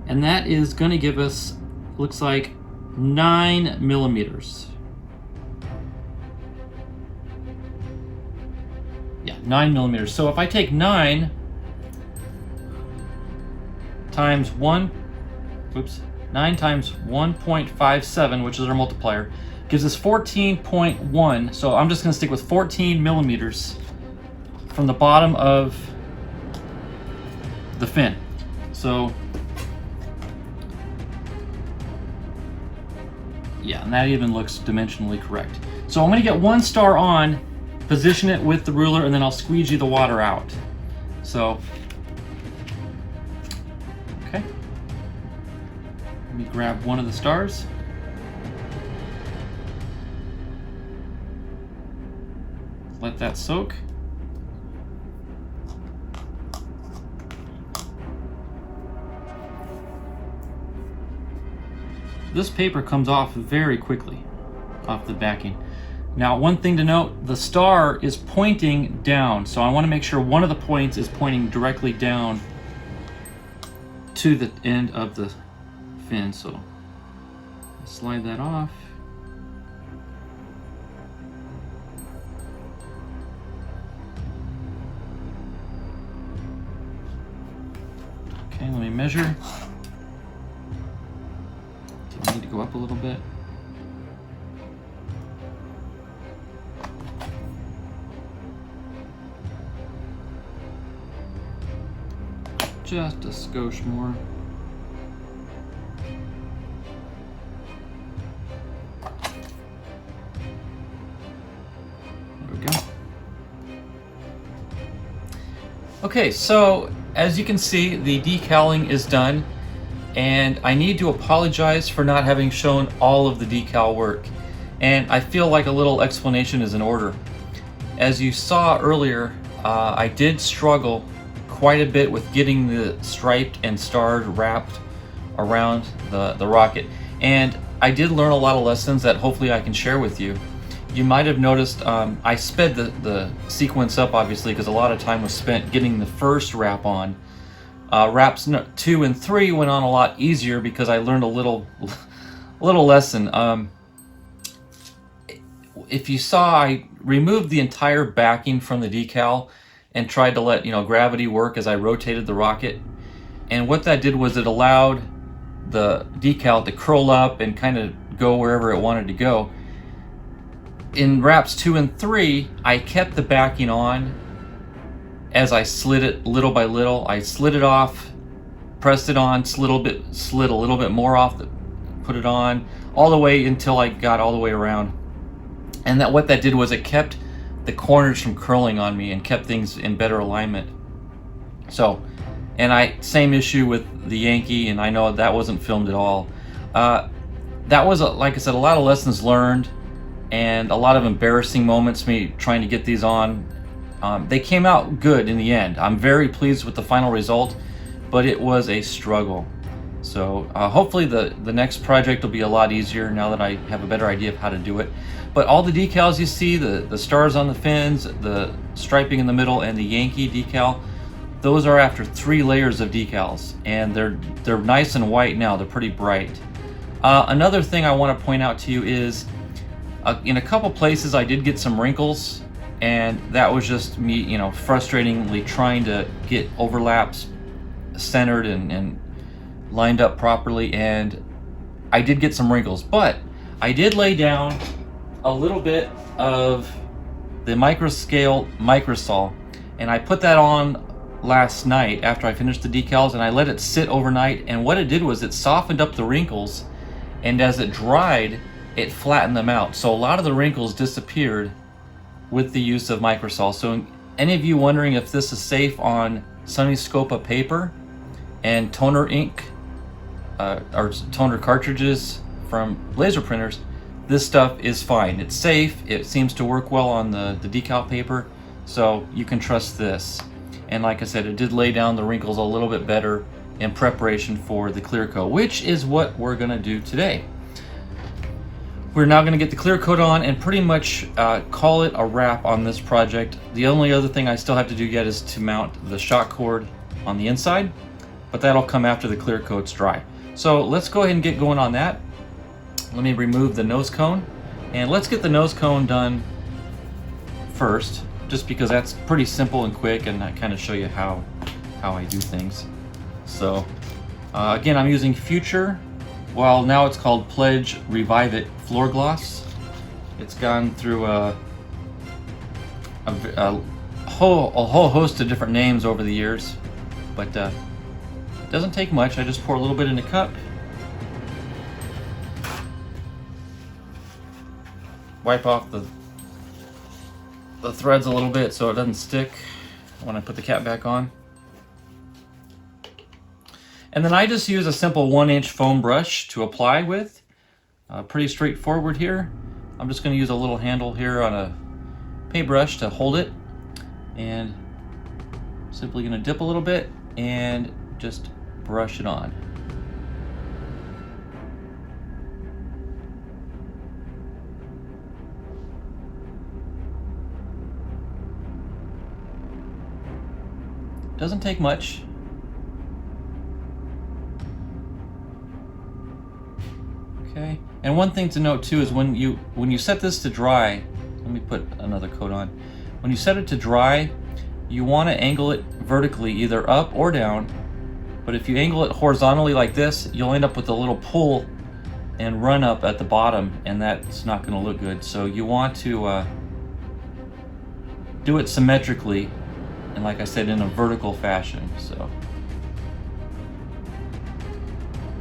and that is going to give us, looks like 9 millimeters. Yeah, 9 millimeters. So if I take 9 times 9 times 1.57, which is our multiplier, gives us 14.1. So I'm just going to stick with 14 millimeters from the bottom of the fin. So yeah, and that even looks dimensionally correct. So I'm going to get one star on, position it with the ruler, and then I'll squeegee the water out. So, okay. Let me grab one of the stars. Let that soak. This paper comes off very quickly off the backing. Now, one thing to note, the star is pointing down, so I want to make sure one of the points is pointing directly down to the end of the fin. So slide that off. Okay, let me measure. Do I need to go up a little bit? Just a skosh more. There we go. Okay, so as you can see, the decaling is done, and I need to apologize for not having shown all of the decal work, and I feel like a little explanation is in order. As you saw earlier, I did struggle quite a bit with getting the striped and starred wrapped around the rocket, and I did learn a lot of lessons that hopefully I can share with you. You might have noticed I sped the sequence up, obviously, because a lot of time was spent getting the first wrap on. Wraps 2 and 3 went on a lot easier because I learned a little lesson. If you saw, I removed the entire backing from the decal and tried to let gravity work as I rotated the rocket. And what that did was it allowed the decal to curl up and kind of go wherever it wanted to go. In wraps 2 and 3, I kept the backing on as I slid it little by little. I slid it off, pressed it on, slid a little bit more off, put it on, all the way until I got all the way around. And what that did was it kept the corners from curling on me and kept things in better alignment. So, and same issue with the Yankee, and I know that wasn't filmed at all. That was, like I said, a lot of lessons learned and a lot of embarrassing moments, me trying to get these on. They came out good in the end. I'm very pleased with the final result, but it was a struggle. So hopefully the next project will be a lot easier now that I have a better idea of how to do it. But all the decals you see, the stars on the fins, the striping in the middle, and the Yankee decal, those are after 3 layers of decals, and they're nice and white now. They're pretty bright. Another thing I want to point out to you is in a couple places I did get some wrinkles, and that was just me, frustratingly trying to get overlaps centered and lined up properly, and I did get some wrinkles, but I did lay down a little bit of the microscale microsol, and I put that on last night after I finished the decals, and I let it sit overnight, and what it did was it softened up the wrinkles, and as it dried it flattened them out, so a lot of the wrinkles disappeared with the use of microsol. So any of you wondering if this is safe on Sunnyscopa paper and toner ink or toner cartridges from laser printers, this stuff is fine. It's safe. It seems to work well on the decal paper, so you can trust this. And like I said, it did lay down the wrinkles a little bit better in preparation for the clear coat, which is what we're gonna do today. We're now gonna get the clear coat on and pretty much call it a wrap on this project. The only other thing I still have to do yet is to mount the shock cord on the inside, but that'll come after the clear coat's dry. So let's go ahead and get going on that. Let me remove the nose cone, and let's get the nose cone done first, just because that's pretty simple and quick, and I kind of show you how I do things. So again, I'm using Future, well now it's called Pledge Revive It floor gloss. It's gone through a whole host of different names over the years, but it doesn't take much. I just pour a little bit in a cup, wipe off the threads a little bit so it doesn't stick when I put the cap back on. And then I just use a simple 1-inch foam brush to apply with. Pretty straightforward here. I'm just going to use a little handle here on a paintbrush to hold it, and simply going to dip a little bit and just brush it on. Doesn't take much. Okay, and one thing to note too is when you set this to dry, let me put another coat on. When you set it to dry, you want to angle it vertically, either up or down. But if you angle it horizontally like this, you'll end up with a little pull and run up at the bottom, and that's not going to look good. So you want to do it symmetrically, and like I said, in a vertical fashion. So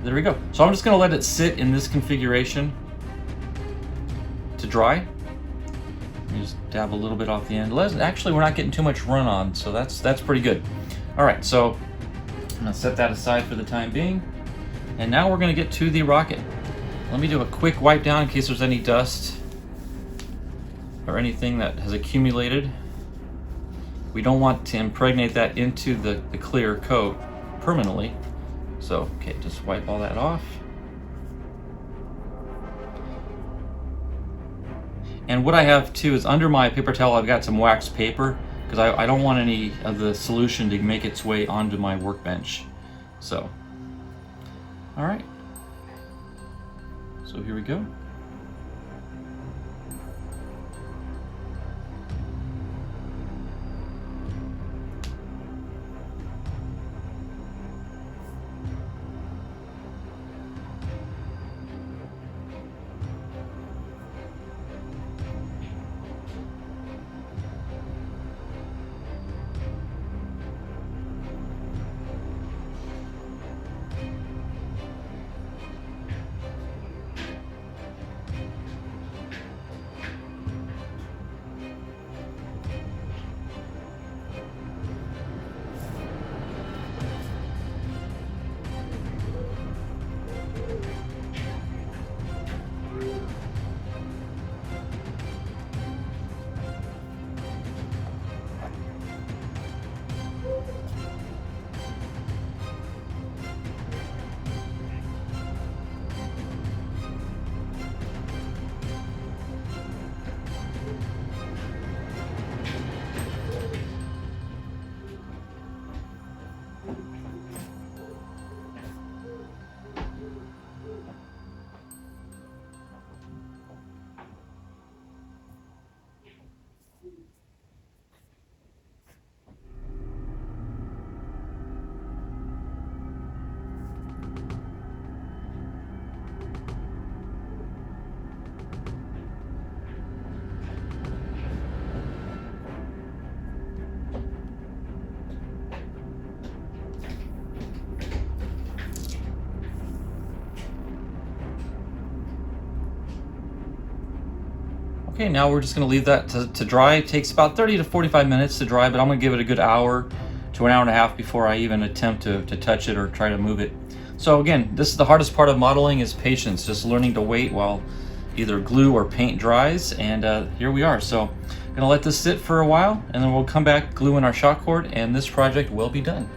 there we go. So I'm just going to let it sit in this configuration to dry. Just dab a little bit off the end. Actually, we're not getting too much run on, so that's pretty good. All right, so I'm going to set that aside for the time being, and now we're going to get to the rocket. Let me do a quick wipe down in case there's any dust or anything that has accumulated. We don't want to impregnate that into the clear coat permanently. So, okay, just wipe all that off. And what I have too is under my paper towel, I've got some waxed paper because I don't want any of the solution to make its way onto my workbench. So, all right. So here we go. Okay, now we're just going to leave that to dry. It takes about 30 to 45 minutes to dry, but I'm going to give it a good hour to an hour and a half before I even attempt to touch it or try to move it. So again, this is the hardest part of modeling, is patience, just learning to wait while either glue or paint dries, and here we are. So I'm gonna let this sit for a while, and then we'll come back, glue in our shock cord, and this project will be done.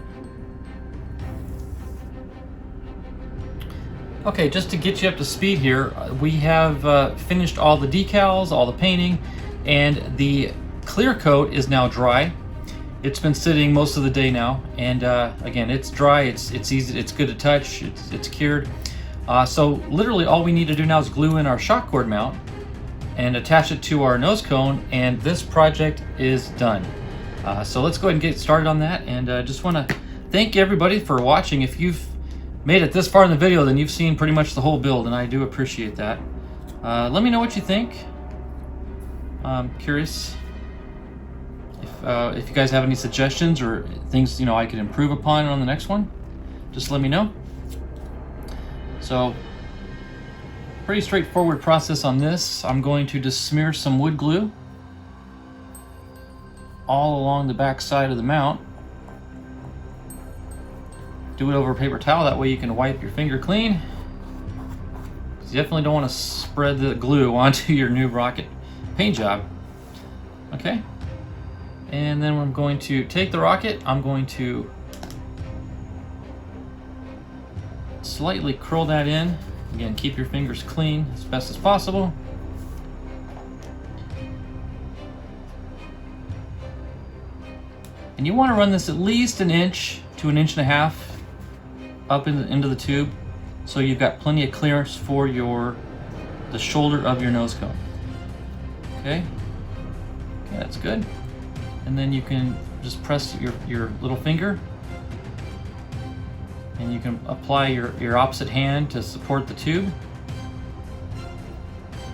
Okay, just to get you up to speed here, we have finished all the decals, all the painting, and the clear coat is now dry. It's been sitting most of the day now, and again, it's dry, it's easy, it's good to touch, it's cured. So literally all we need to do now is glue in our shock cord mount and attach it to our nose cone, and this project is done. So let's go ahead and get started on that, and just want to thank everybody for watching. If you've made it this far in the video, then you've seen pretty much the whole build, and I do appreciate that. Let me know what you think. I'm curious if you guys have any suggestions or things I could improve upon on the next one. Just let me know. So, pretty straightforward process on this. I'm going to just smear some wood glue all along the back side of the mount. Do it over a paper towel, that way you can wipe your finger clean. You definitely don't want to spread the glue onto your new rocket paint job. Okay, and then I'm going to take the rocket, I'm going to slightly curl that in. Again, keep your fingers clean as best as possible. And you want to run this at least an inch to an inch and a half up into the tube, so you've got plenty of clearance for the shoulder of your nose cone. Okay, that's good. And then you can just press your little finger, and you can apply your opposite hand to support the tube.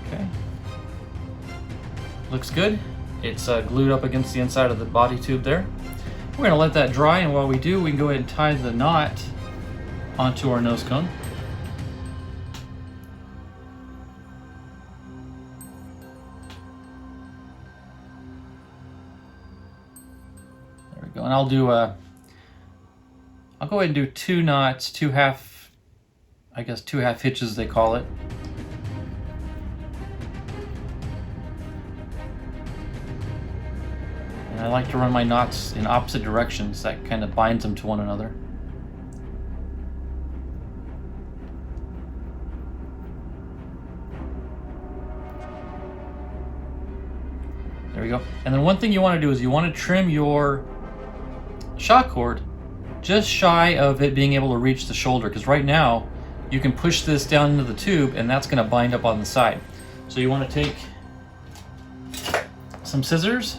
Okay, looks good. It's glued up against the inside of the body tube there. We're gonna let that dry, and while we do, we can go ahead and tie the knot onto our nose cone. There we go, and I'll go ahead and do 2 knots, 2 half hitches they call it. And I like to run my knots in opposite directions. That kind of binds them to one another. There we go. And then one thing you want to do is you want to trim your shock cord just shy of it being able to reach the shoulder, because right now you can push this down into the tube and that's going to bind up on the side. So you want to take some scissors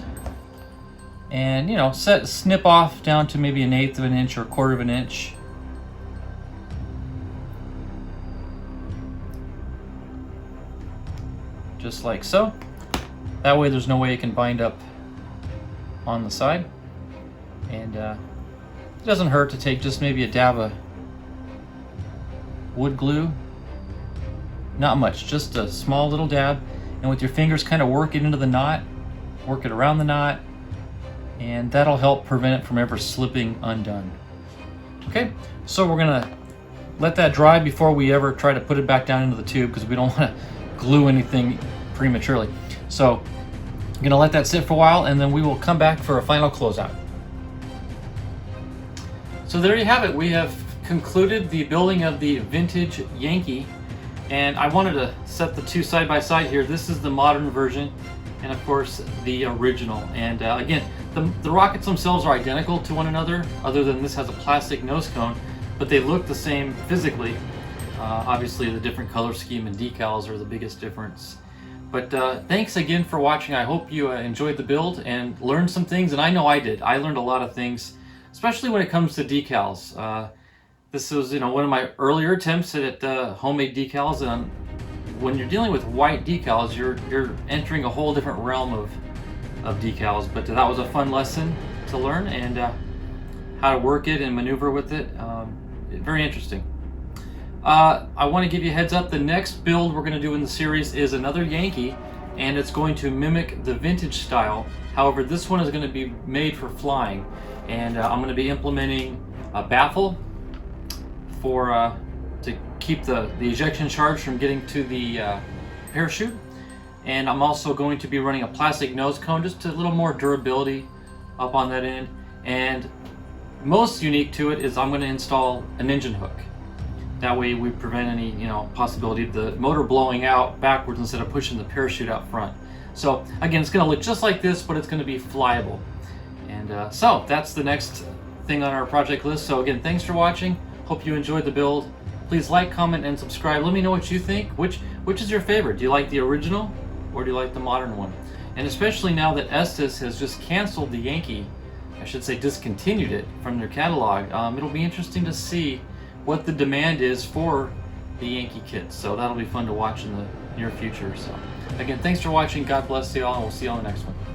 and snip off down to maybe 1/8 of an inch or 1/4 of an inch. Just like so. That way there's no way it can bind up on the side. And it doesn't hurt to take just maybe a dab of wood glue. Not much, just a small little dab. And with your fingers kind of work it into the knot, work it around the knot, and that'll help prevent it from ever slipping undone. Okay, so we're gonna let that dry before we ever try to put it back down into the tube, because we don't want to glue anything prematurely. So I'm gonna let that sit for a while, and then we will come back for a final closeout. So there you have it. We have concluded the building of the vintage Yankee, and I wanted to set the two side by side here. This is the modern version, and of course the original. And again, the rockets themselves are identical to one another, other than this has a plastic nose cone, but they look the same physically. Obviously the different color scheme and decals are the biggest difference. But thanks again for watching. I hope you enjoyed the build and learned some things, and I know I did. I learned a lot of things, especially when it comes to decals. This was one of my earlier attempts at homemade decals, and when you're dealing with white decals, you're entering a whole different realm of decals. But that was a fun lesson to learn, and how to work it and maneuver with it. Very interesting. I want to give you a heads up. The next build we're going to do in the series is another Yankee, and it's going to mimic the vintage style. However, this one is going to be made for flying, and I'm going to be implementing a baffle for to keep the ejection charge from getting to the parachute. And I'm also going to be running a plastic nose cone, just a little more durability up on that end. And most unique to it is I'm going to install an engine hook. That way we prevent any, possibility of the motor blowing out backwards instead of pushing the parachute out front. So again, it's going to look just like this, but it's going to be flyable. And so that's the next thing on our project list. So again, thanks for watching. Hope you enjoyed the build. Please like, comment, and subscribe. Let me know what you think. Which is your favorite? Do you like the original or do you like the modern one? And especially now that Estes has just canceled the Yankee, I should say discontinued it from their catalog, it'll be interesting to see what the demand is for the Yankee kits. So that'll be fun to watch in the near future. So again, thanks for watching. God bless you all, and we'll see you on the next one.